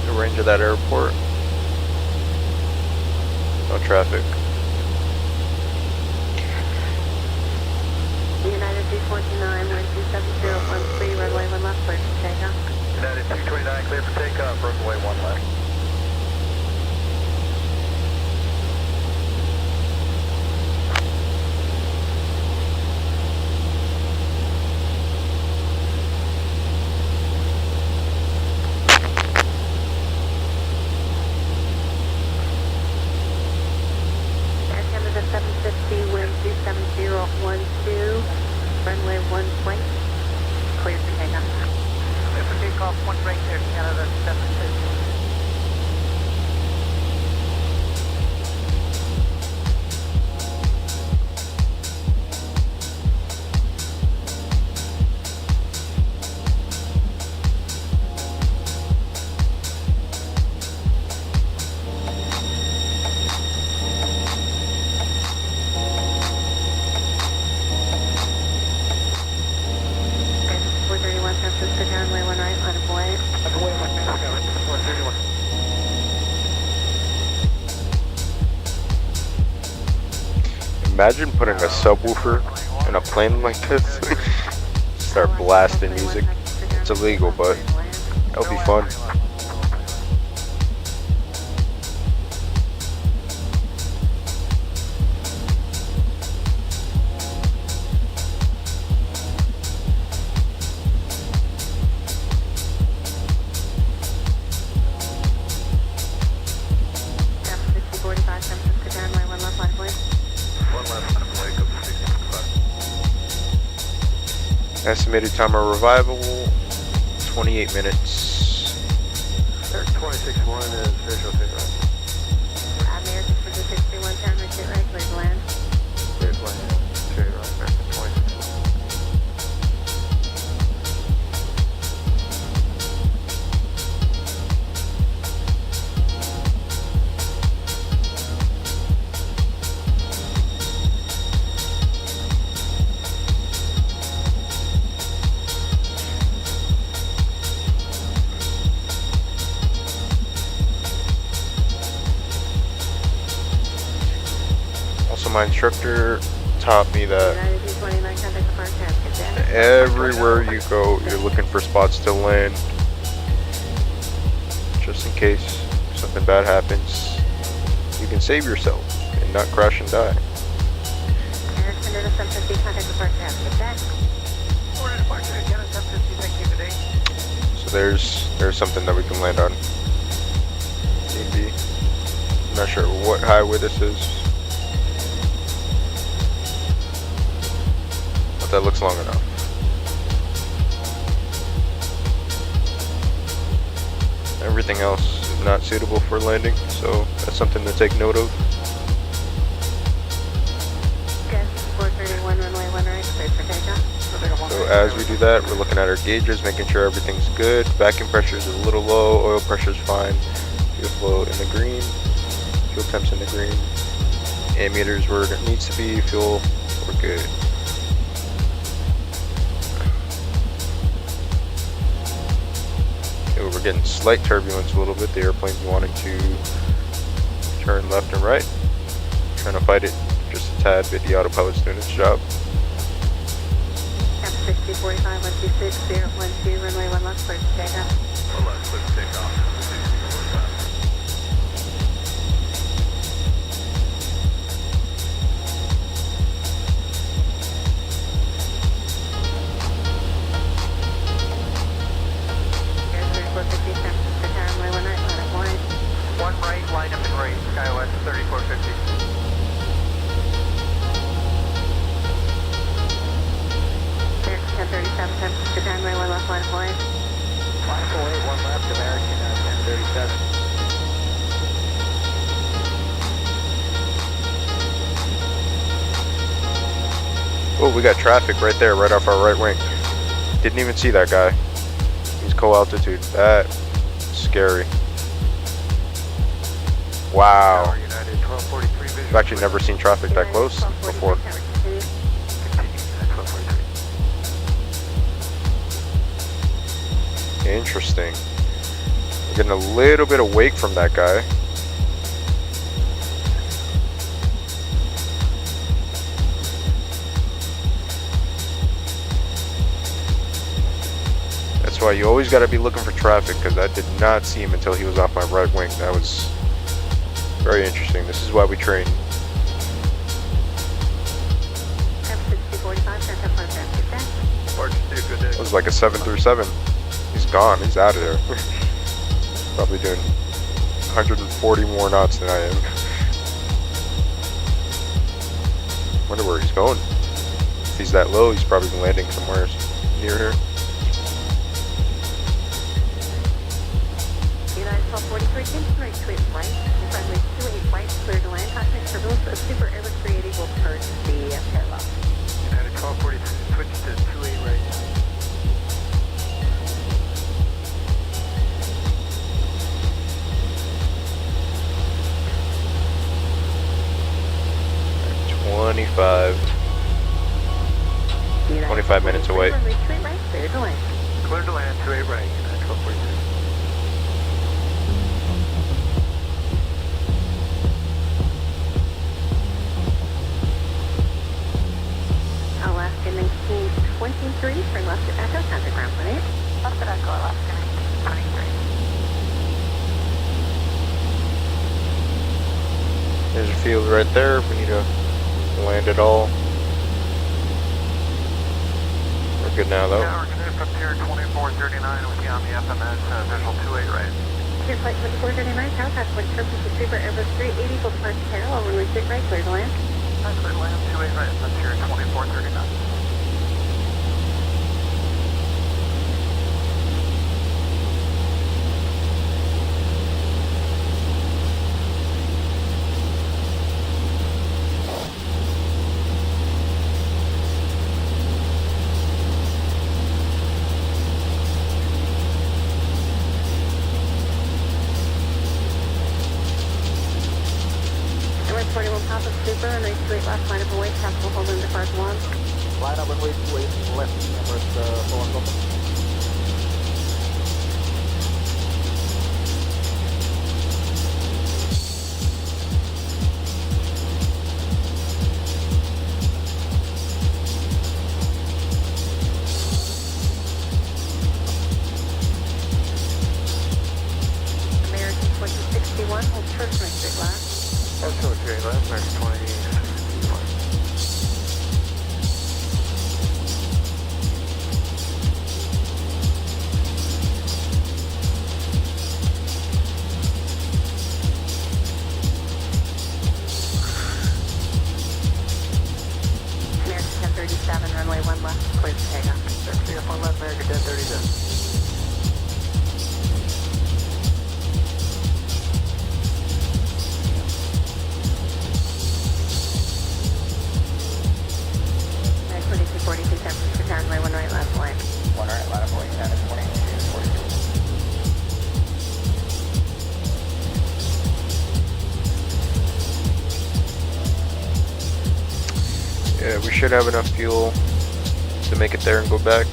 the range of that airport. No traffic. United 229, wind 27013, runway 1 left, cleared for takeoff. United 229, clear for takeoff, runway 1 left. Air Canada 750, wind 27012, runway 1 point, cleared for takeoff. Clear for takeoff, 1 right, Air Canada 750. Okay, 431 San Francisco, runway 1 right, line of way. Underway, 1 minute, 431. Imagine putting a subwoofer in a plane like this. Start blasting music. It's illegal, but it'll be fun. San Francisco 45, San Francisco, runway 1 left, line of way. 1 left, line of way, go for 65. Estimated time of revival, 28 minutes. Air 261 is visual 2 right. American 631, runway straight right, cleared to land. Clear to land, straight right, American 261. Also, my instructor taught me that United 229, contact departure, have a good day. everywhere you go, you're looking for spots to land. Just in case something bad happens, you can save yourself and not crash and die. Air Canada 750, contact departure, have a good day. Order departure, Air Canada 750, thank you, good day. So there's something that we can land on. Maybe. I'm not sure what highway this is. But that looks long enough. Everything else is not suitable for landing, so that's something to take note of. Yes, 431, runway 1 right, cleared for takeoff. So So as we do that, we're looking at our gauges, making sure everything's good. Vacuum pressure is a little low, oil pressure is fine. Fuel flow in the green, fuel temps in the green. Ammeters where it needs to be, fuel, we're good. Okay, we're getting slight turbulence a little bit. The airplane's wanting to turn left and right. Trying to fight it just a tad bit. The autopilot's doing its job. F60, 45, 126, 012, runway 1 left, clear to take off. 1 left, clear to take off. Here's 3450, San Francisco Tower, runway 1 right, line up wide. 1 right, line up and right, SkyWest 3450. American 1037, San Francisco Tower, runway 1 left, line up wide. 508, 1 left, American 1037. Oh, we got traffic right there, right off our right wing. Didn't even see that guy. He's co-altitude. That's scary. Wow. United 1243 visual. I've actually never seen traffic that close before. Continue, 1243. Interesting. We're getting a little bit of wake from that guy. That's why you always got to be looking for traffic, because I did not see him until he was off my right wing. That was very interesting. This is why we train. F60, 45, San Francisco Tower, It was like a 737. He's gone. He's out of there. Probably doing 140 more knots than I am. Wonder where he's going. If he's that low, he's probably landing somewhere near here. United 1243, Kingston right, sweep right. Runway 28 right, clear to land. Cosmic turbulence, a Super Airbus 380 will turn the parallel. United 1243, switch to 28 right. United 25 minutes away. Runway 28 right, clear to land. Clear to land, 28 right, United 1243. Alaska 1923, turn left to Echo, contact ground plane 8. Left at Echo, Alaska 1923. There's a field right there if we need to land it all. We're good now though. Tower, clear from Pier 2439 with you on the FMS, visual 28 right. Pier flight 2439, tower pass 1 triple to Super Airbus 380 will turn parallel, runway 6 right, clear to land. Clear to land, 28 right, from Pier 2439. Number 41, Papa Super, runway 28 left, line up away, capital hold in depart 1. Line up and wait, left, number full and open. American 2061, hold first, right straight left. Also, straight left, next 20. American 1037, runway 1 left, clear to take off. Taxi up on left, American 1037. should have enough fuel to make it there and go back.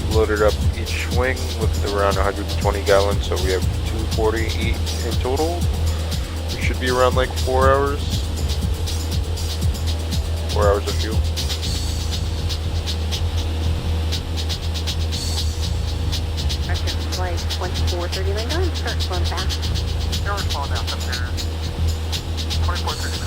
Loaded up each wing with around 120 gallons, so we have 240 in total. We should be around like 4 hours. 4 hours of fuel. Flight 2439, start slowing down. You're slowing down up there. 2439.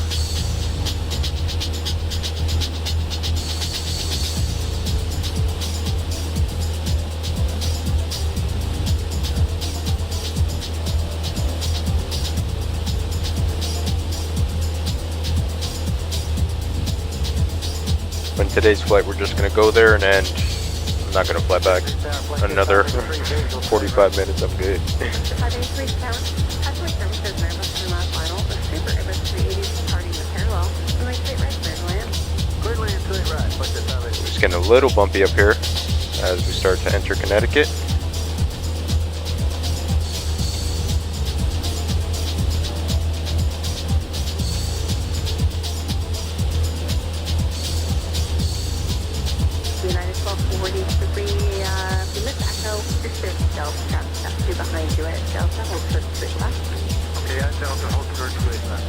On today's flight, we're just gonna go there and end. I'm not gonna fly back another 45 minutes. I'm good. Customer service is very much in my final. The super Airbus 380 is departing the parallel. And like straight right, clear to land. Clear to land, straight right. Like this, how they It's getting a little bumpy up here as we start to enter Connecticut. United 1243, we missed Echo. This is Delta. Step 2 behind you at Delta. Hold short straight left. Okay, I Delta, hold short straight left.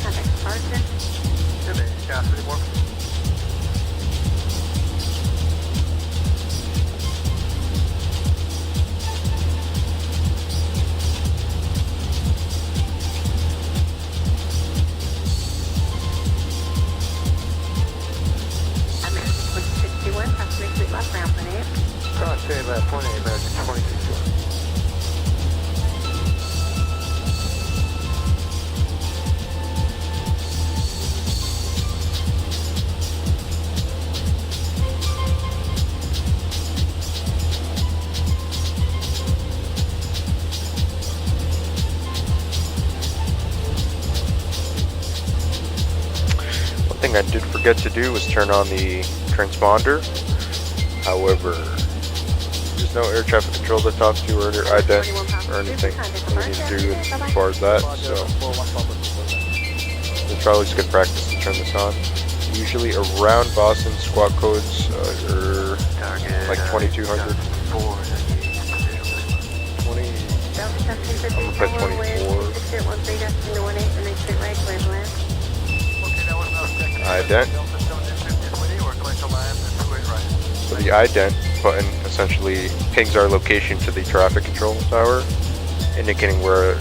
Contact departure. Okay, yeah, any more? American 2061, approximately street left, round 28. Cross straight left, 28, American 2061. Thing I did forget to do was turn on the transponder. However, there's no air traffic control to talk to or ident or anything we need to do as far as that, so it's probably just good practice to turn this on. Usually around Boston, squawk codes are like 2200. 20. I'm gonna put 24. Ident. So the ident button essentially pings our location to the traffic control tower, indicating where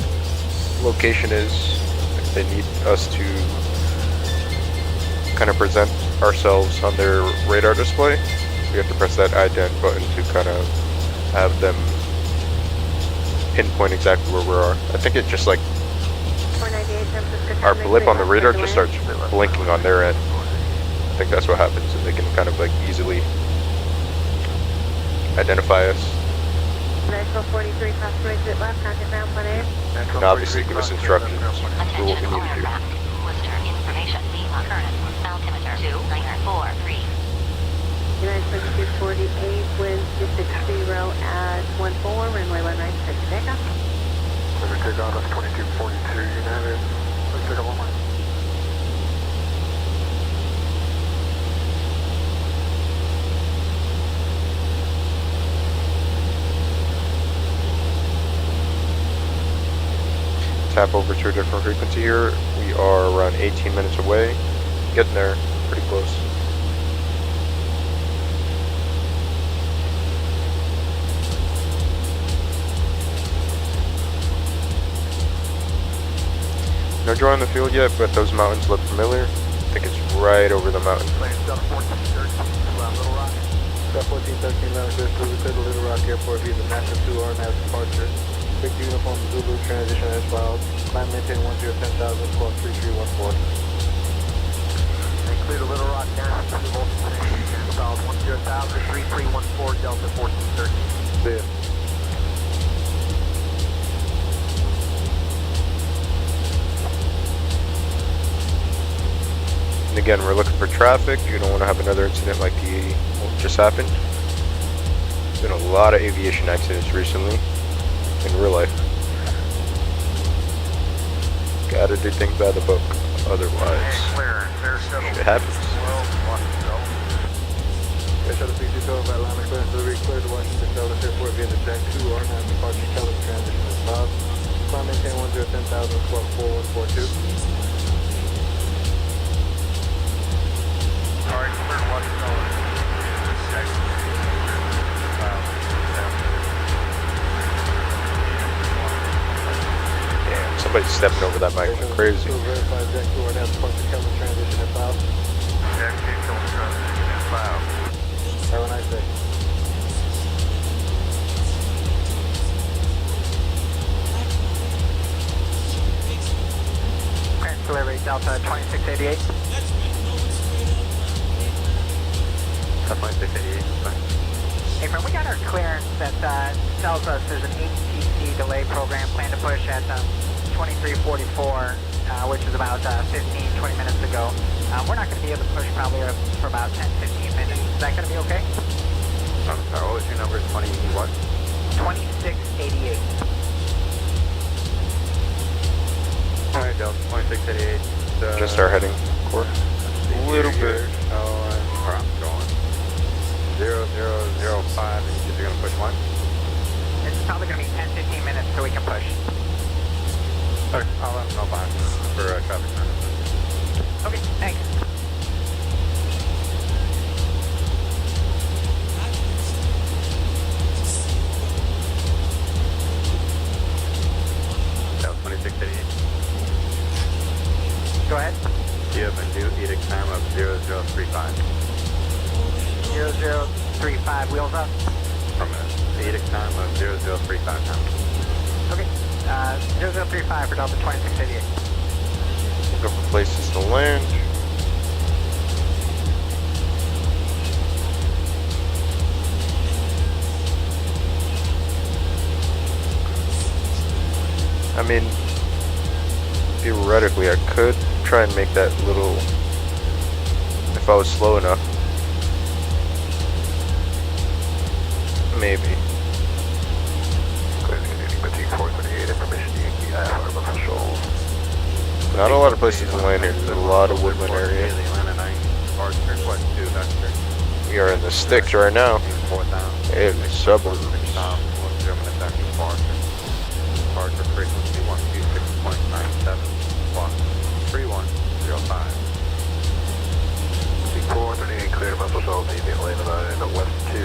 location is. If they need us to kind of present ourselves on their radar display, we have to press that ident button to kind of have them pinpoint exactly where we are. I think it just like our blip on the radar just starts blinking on their end. I think that's what happens, and they can kind of like easily identify us. And obviously give us instructions to do what we need to do. Information, current, altimeter 2943. United 2248, wind 260 at 14, runway 19, take takeoff. Clear to take off, that's 2242 United. Let's take off one more. Tap over to a different frequency here. We are around 18 minutes away. Getting there, pretty close. No draw in the field yet, but those mountains look familiar. I think it's right over the mountain. Plane South 1413, Little Rock. South 1413, Louis to Little Rock Airport via the NASA 2 RNAV departure. Big Uniform Zulu transition as filed. Climb maintain 10,000, squawk 3314. And clear to Little Rock, NASA 2 Voltage, solid 10,000, 3314, Delta 1413. The And again, we're looking for traffic. You don't want to have another incident like what just happened. There's been a lot of aviation accidents recently in real life. Gotta do things by the book, otherwise shit happens. Shuttle 62 over Atlanta, clear delivery, clear to Washington Dulles Airport via the Jack 2 R9 departure, Kelly transition is 5. Climb maintain 10,000, squawk 4142. Alright, clear Washington Jack 2. Damn, somebody's stepping over that mic like crazy. Verify Jack 2 R9 departure, Kelly transition is 5. Jack 2, Kelly transition is 5. Have a nice day. Delivery Delta 2688. Delta 2688, fine. Hey, friend, we got our clearance that tells us there's an ATC delay program planned to push at 2344, which is about 15-20 minutes ago. We're not going to be able to push probably for about 10-15 minutes. Is that going to be okay? I'm sorry, what was your number? 20 what? 2688. Alright, Delta 2688. Just our heading course. A little bit. Where I'm going. 0005, and you are going to push one? It's probably going to be 10-15 minutes so we can push. Okay, I'll let them know by for traffic management. Okay, thanks. Delta 2688. Go ahead. You have a new edict time of 0035. 0035, wheels up. From the edict time of 0035 now. Okay, 0035 for Delta 2688. Looking for places to land. I mean, theoretically, I could try and make that little, if I was slow enough. Maybe. Not a lot of places to land here. There's a lot of woodland area. We are in the sticks right now. In the suburbs. Departure frequency 126.97, squawk 3105. C438 clear, muscle shuttle TV landed on West 2,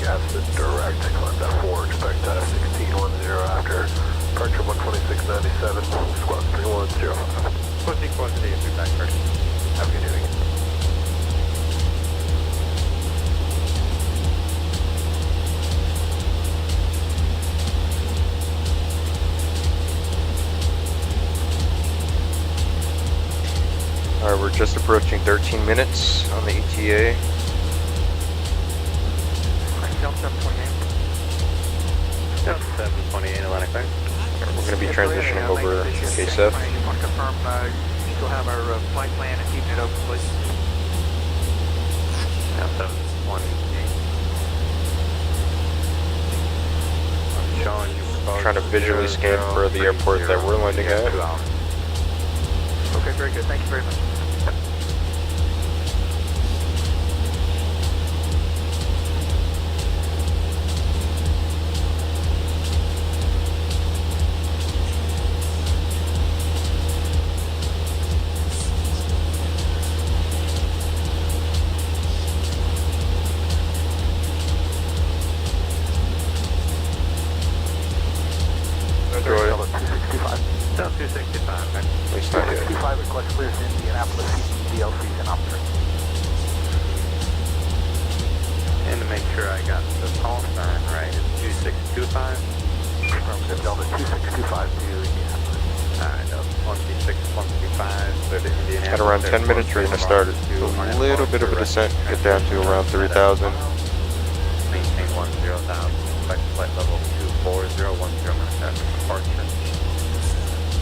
gas is direct, climb that 4, expect 1610 after departure 126.97, squawk 3105. Push C438, feedback first. Have a good evening. Alright, we're just approaching 13 minutes on the ETA. Delta 728. Delta 728, Atlantic Bank. We're going to be transitioning over KSF. I just want to confirm you still have our flight plan and keeping it open, please. Delta 728. I'm showing you. Trying to visually scan for the airport that we're landing at. Okay, very good. Thank you very much. Delta 265, man. At least not yet. 65 request clears to Indianapolis, DLCs and operator. And to make sure I got the call sign right, it's 2625. From the Delta 2625 to Indianapolis. Alright, Delta 126.25, so to Indianapolis. At around 10 minutes, we're going to start a little bit of a descent, get down to around 3,000. Maintain 10,000, expect flight level 240, 10 minutes after departure.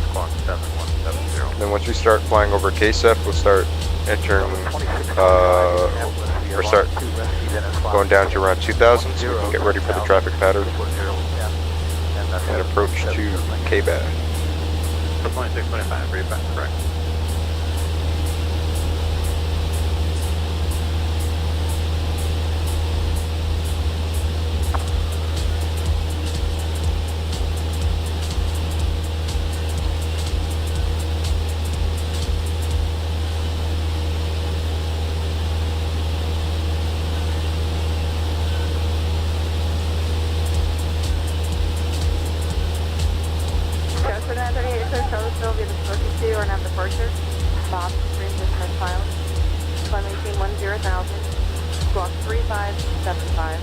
Squawk 7170. Then once we start flying over KSF, we'll start entering, or start going down to around 2000 so we can get ready for the traffic pattern and approach to KBAF. 2625, read back, correct. Transfer 938 to Charlottesville via the emergency or not departure. Bob, transition filed. Climb 1810,000. Squawk 3575.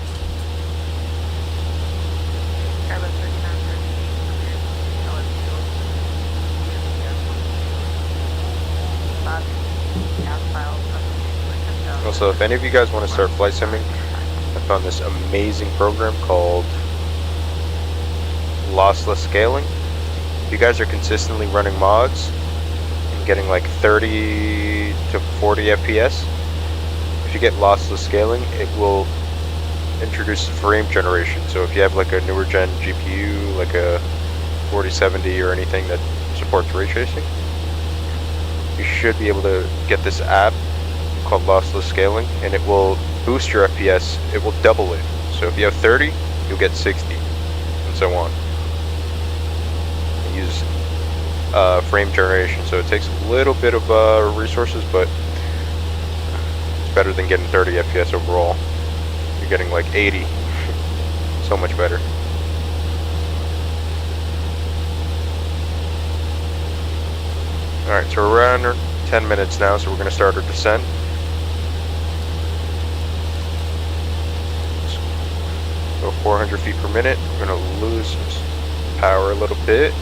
Airbus 3938. Bob, gas filed. Also, if any of you guys want to start flight simming, I found this amazing program called lossless scaling. If you guys are consistently running mods and getting like 30 to 40 FPS, if you get lossless scaling, it will introduce frame generation. So if you have like a newer gen GPU, like a 4070 or anything that supports ray tracing, you should be able to get this app called lossless scaling, and it will boost your FPS. It will double it. So if you have 30, you'll get 60, and so on. Use frame generation, so it takes a little bit of resources, but it's better than getting 30 FPS overall. You're getting like 80. So much better. Alright, so we're around 10 minutes now, so we're going to start our descent. Go 400 feet per minute. We're going to lose power a little bit.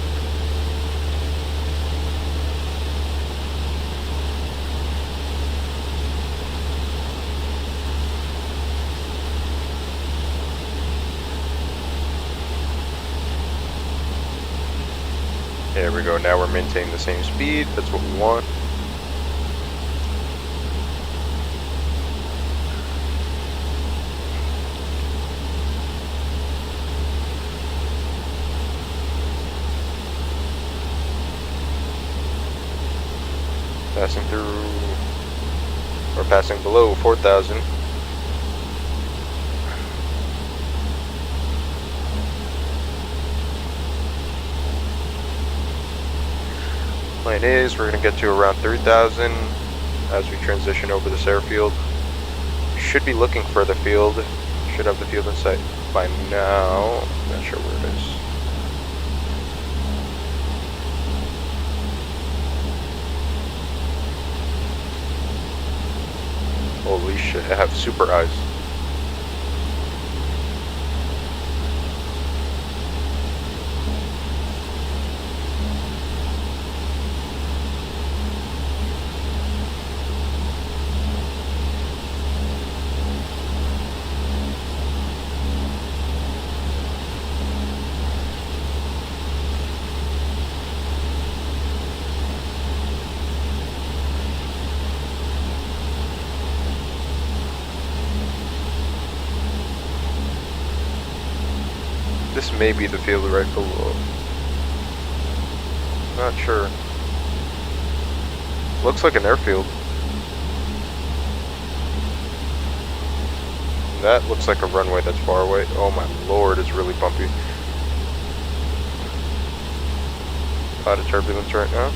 There we go, now we're maintaining the same speed, that's what we want. Passing through, or passing below 4,000. Plan is we're going to get to around 3,000 as we transition over this airfield. Should be looking for the field. Should have the field in sight by now. Not sure where it is. Holy shit, I have super eyes. This may be the field right below. Not sure. Looks like an airfield. That looks like a runway that's far away. Oh my lord, it's really bumpy. A lot of turbulence right now.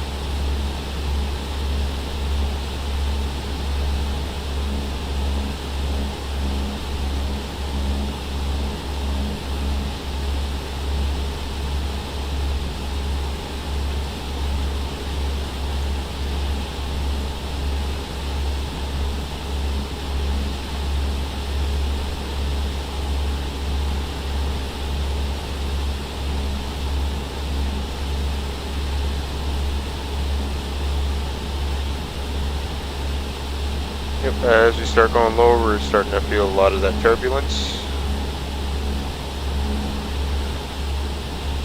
Yep, as we start going lower, we're starting to feel a lot of that turbulence.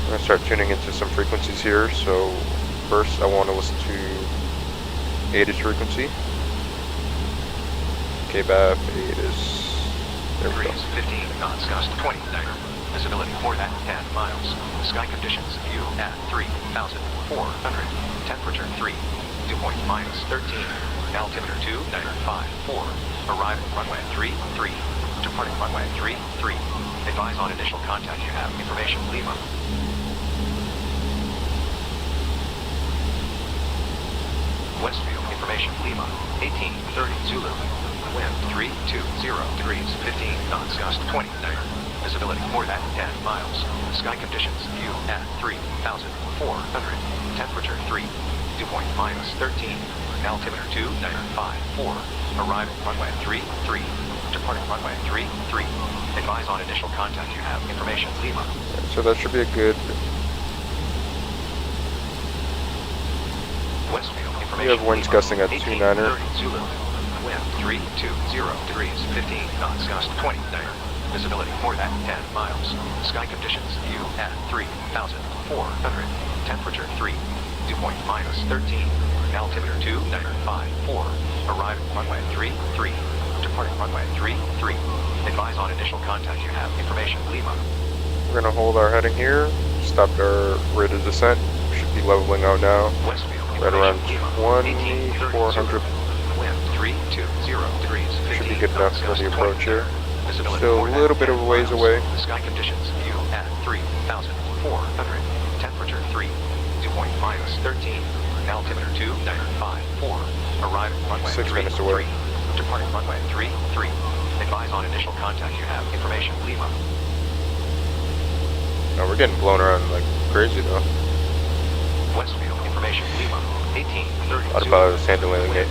I'm going to start tuning into some frequencies here. So first I want to listen to 8's frequency. KBAF 8 is, there we go. Degrees 15 knots, gust 20 niner. Visibility more than 10 miles. Sky conditions, view at 3,400. Temperature 3. Dew point minus 13. Altimeter 2954. Arrival runway 33. Departing runway 33. Advise on initial contact you have information Lima. Westfield information Lima. 1830 Zulu. Wind 320 degrees 15 knots, gust 20 niner. Visibility more than 10 miles. Sky conditions, view at 3,400. Temperature 3. Dew point minus 13. Altimeter 2954. Arrival runway 33. Departing runway 33. Advise on initial contact you have information Lima. So that should be a good. Westfield information. You have winds gusting at 29er. Zulu. Wind 320 degrees 15 knots, gust 20 niner. Visibility more than 10 miles. Sky conditions, view at 3,400. Temperature 3. Dew point minus 13. Altimeter 2954. Arrival runway 33. Departing runway 33. Advise on initial contact you have information Lima. We're gonna hold our heading here. Stopped our rate of descent. Should be leveling out now. Westfield Right around information, 2,400. Wind 320 degrees 15 Should be good enough for the approach here. Visibility Still more a than little bit 10 of a ways miles. away. Sky conditions, view at 3,400. Temperature 3. Dew point minus 13. Altimeter 2954. Arrival runway 6 33. minutes away. Departing runway 33. Advise on initial contact you have information Lima. Oh, we're getting blown around like crazy though. Westfield information Lima. 1830. What about handling it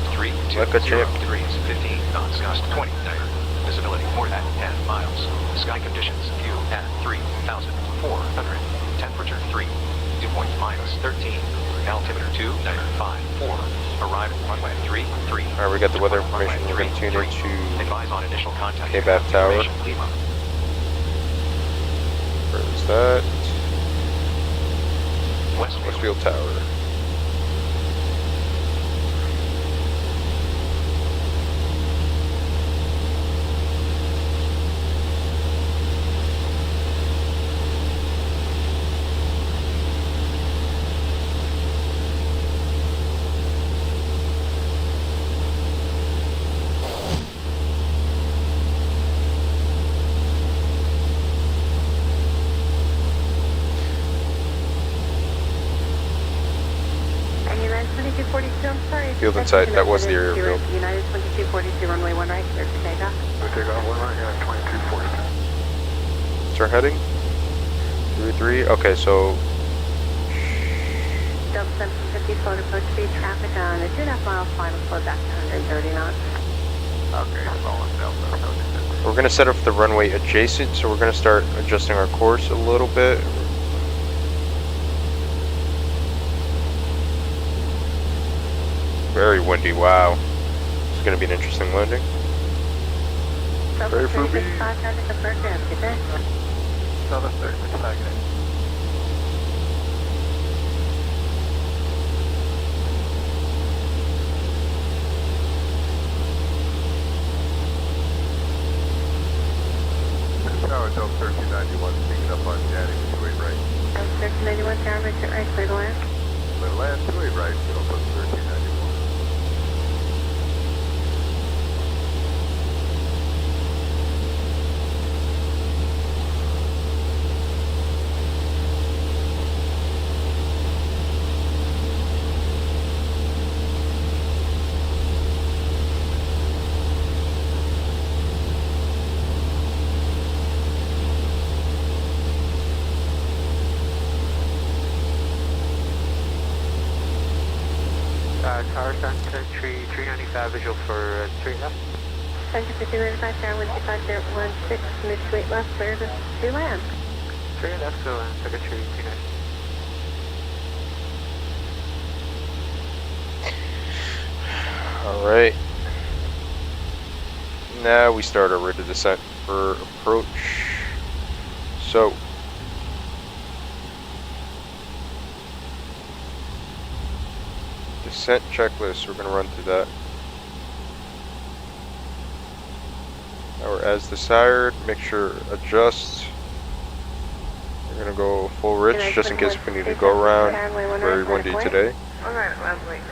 like a champ? Degrees 15 knots, gust 20 niner. Visibility more than 10 miles. Sky conditions, view at 3,400. Temperature 3. Dew point minus 13. Altimeter 2954. Arrival runway 33. Alright, we got the weather information. We're gonna tune into Advise on initial contact. KBAF Tower. Lima. Where is that? Westfield. Westfield Tower. Field in sight. That was the area field. United 2242, runway 1 right, clear for takeoff. Take off 1 right, United 2242. What's our heading? 33. Okay, so Delta 750, float approach speed, traffic on a 2.5 mile final flow back to 130 knots. Okay, falling Delta. we're gonna set up the runway adjacent, so we're gonna start adjusting our course a little bit. Very windy, wow. It's gonna be an interesting landing. Very fruity. Southern 36 Saturday. Tower Delta 1391, picking up on Janning, 28 right. Delta 1391, tower, Richard right, clear to land. Clear to land, 28 right, Delta 1391. Tower Sunset Tree 395 visual for 3 left. Center 1595, tower 125.016, mid to 8 left, clear to land. 3 left, go on, Second Tree 390. Alright. Now we start our rate of descent for approach. So descent checklist, we're going to run through that. Power as desired. Mixture adjust. We're gonna go full rich just in case if we need to go around. Very windy today.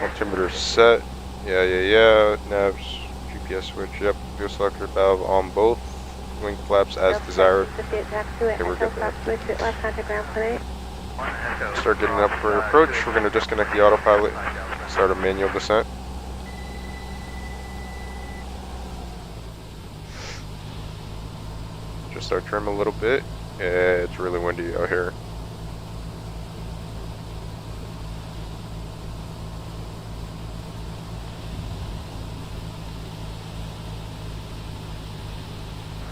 Altimeter set. Yeah. Navs, GPS switch. Yep. Fuel selector valve on both. Wing flaps as desired. Okay, we're good there. Start getting up for approach. We're gonna disconnect the autopilot. Start a manual descent. Just start trim a little bit. Yeah, it's really windy out here.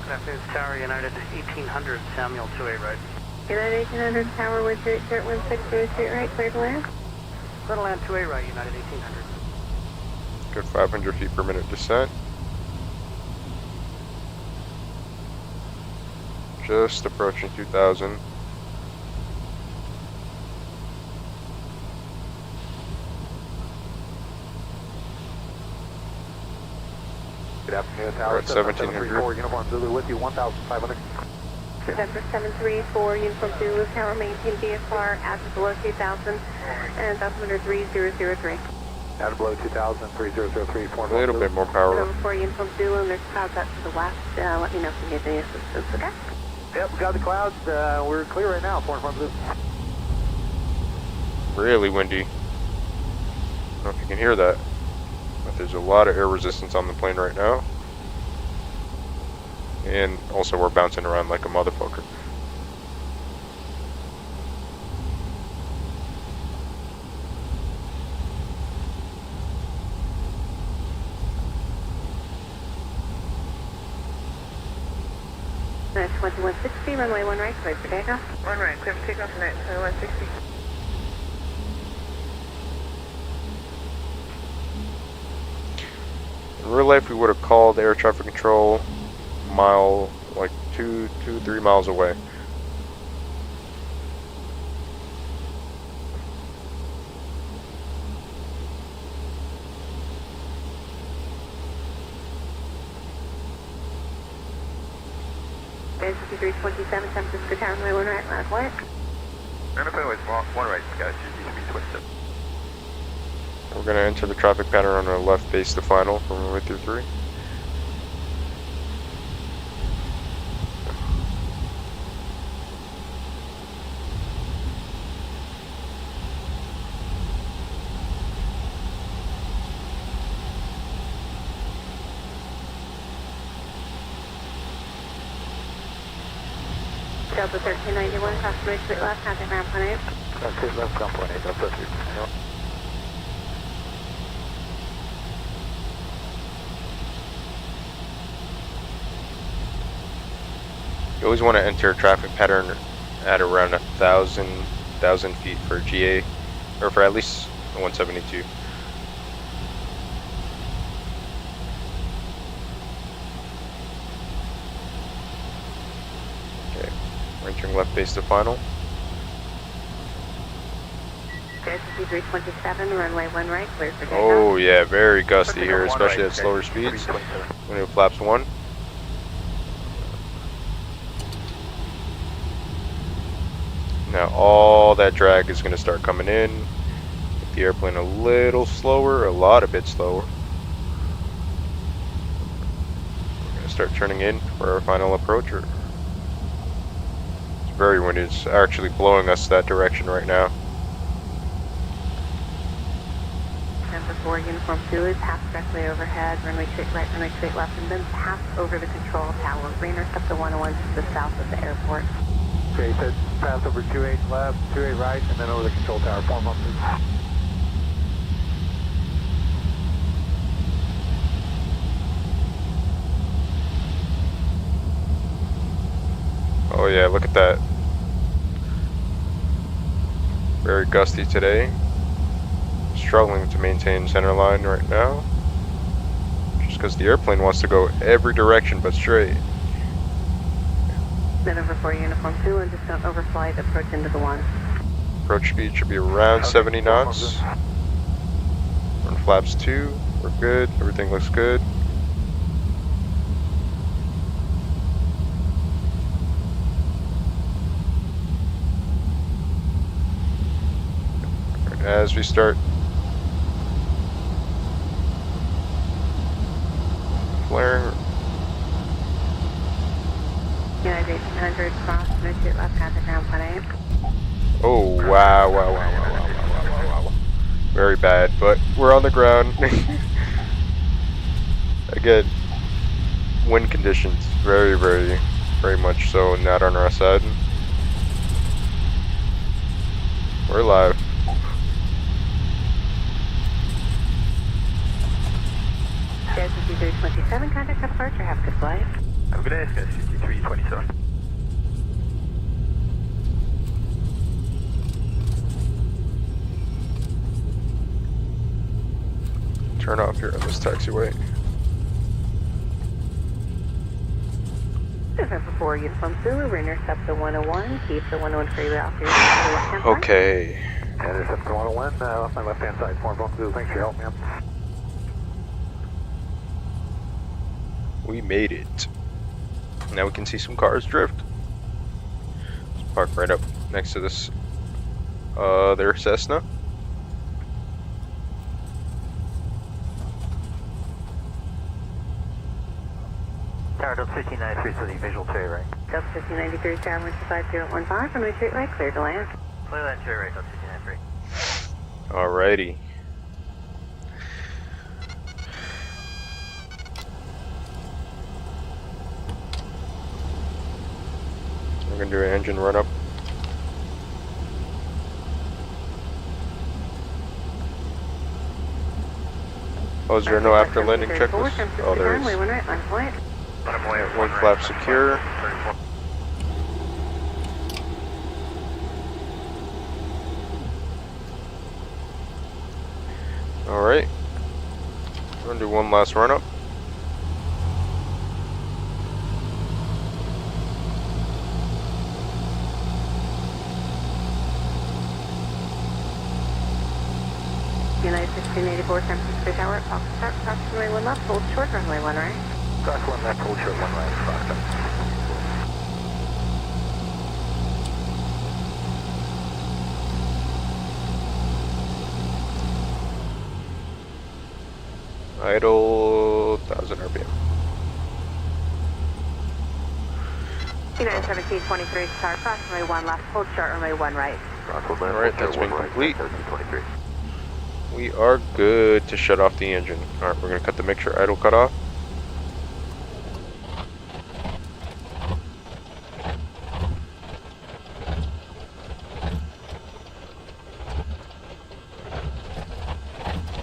Good afternoon, Tower United 1800, Samuel 2A right. United 1800, Tower 13816, straight right, clear to land. Clear to land 2A right, United 1800. Good 500 feet per minute descent. Just approaching 2000. Good afternoon, We're Tower. at 1700. Uniform Zulu with you, 1,500. November 734, Uniform Zulu, Tower maintain VFR at below 2000 and altimeter 3003. Out of below 2000, 3003, A little bit more power. Number 4, Uniform Zulu, and there's clouds out to the west. Let me know if you need any assistance, okay? Yep, got the clouds. We're clear right now, Uniform Zulu. Really windy. I don't know if you can hear that, but there's a lot of air resistance on the plane right now. And also we're bouncing around like a motherfucker. Nice 2160, runway 1 right, clear for takeoff. 1 right, clear for takeoff tonight, 2160. In real life, we would have called air traffic control mile, like 3 miles away. There's 5327, San Francisco Tower, runway 1 right, loud quiet. Runway 1 right, guys, you need to be twisted. We're going to enter the traffic pattern on our left base to final from runway 23. Delta 1391, crossway straight left, contact ground point 8. That's left, ground point 8, that's it. You always want to enter a traffic pattern at around 1,000 feet for GA, or for at least 172. Okay, we're entering left base to final. There's 5327, runway 1 right, clear for takeoff. Oh yeah, very gusty here, especially at slower speeds. When it flaps 1. Now all that drag is going to start coming in. Make the airplane a little slower, a lot of bit slower. We're going to start turning in for our final approach. It's very windy. It's actually blowing us that direction right now. Number 4, Uniform Zulu, pass directly overhead, runway straight right, runway straight left, and then pass over the control tower. Re-intercept the 101 to the south of the airport. Okay, so pass over 28 left, 28 right, and then over the control tower. Form up, please. Oh yeah, look at that. Very gusty today. Struggling to maintain center line right now. Just because the airplane wants to go every direction but straight. Number 4, Uniform Zulu, and just don't overflight, approach into the 1. Approach speed should be around 70 knots. Run flaps 2, we're good, everything looks good. as we start flaring. United 1800 cross, no shoot left, contact ground 1A. Oh, wow, wow, wow, wow, wow, wow, wow, wow. Very bad, but we're on the ground. Again, wind conditions, very, very, very much so not on our side. We're live. There's 5327, contact departure, have a good flight. Have a good day, guys. 5327. Turn off here on this taxiway. November 4, uniform Zulu, we intercept the 101, keep the 101 freeway off your left-hand side. Okay. Intercept the 101, off my left-hand side. Form both Zulu, thanks for your help, man. We made it. Now we can see some cars drift. Let's park right up next to this their Cessna. Tower Delta 1593 for the visual cherry right. Delta 1593, Tower 125, runway straight right, clear to land. Clear land cherry right, Delta 1593. Alrighty. We're gonna do an engine run up. Oh, is there no after landing checklist? Oh, there is. Runway 1 right, line point. Wing flap secure. Alright. We're gonna do one last run up. United 1684, San Francisco Tower, Foxtrot, cross runway 1 left, hold short, runway 1 right. Cross 1 left, hold short, 1 right, Foxtrot. Idle 1000 RPM. United 1723, Tower, cross runway 1 left, hold short, runway 1 right. Alright, that's been complete. We are good to shut off the engine. Alright, we're gonna cut the mixture idle cutoff.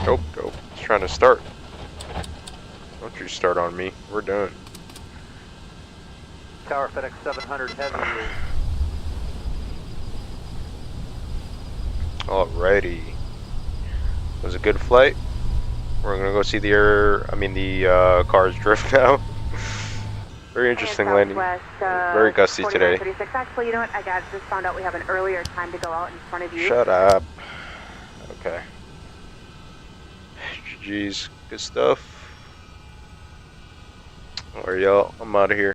Nope, nope. It's trying to start. Don't you start on me. We're done. Tower FedEx 700 heavy is... Alrighty. It was a good flight. We're gonna go see the cars drift now. Very interesting landing. Very gusty today. Actually, you know what? I just found out we have an earlier time to go out in front of you. Shut up. Okay. GG's. Good stuff. Alright, y'all. I'm out of here.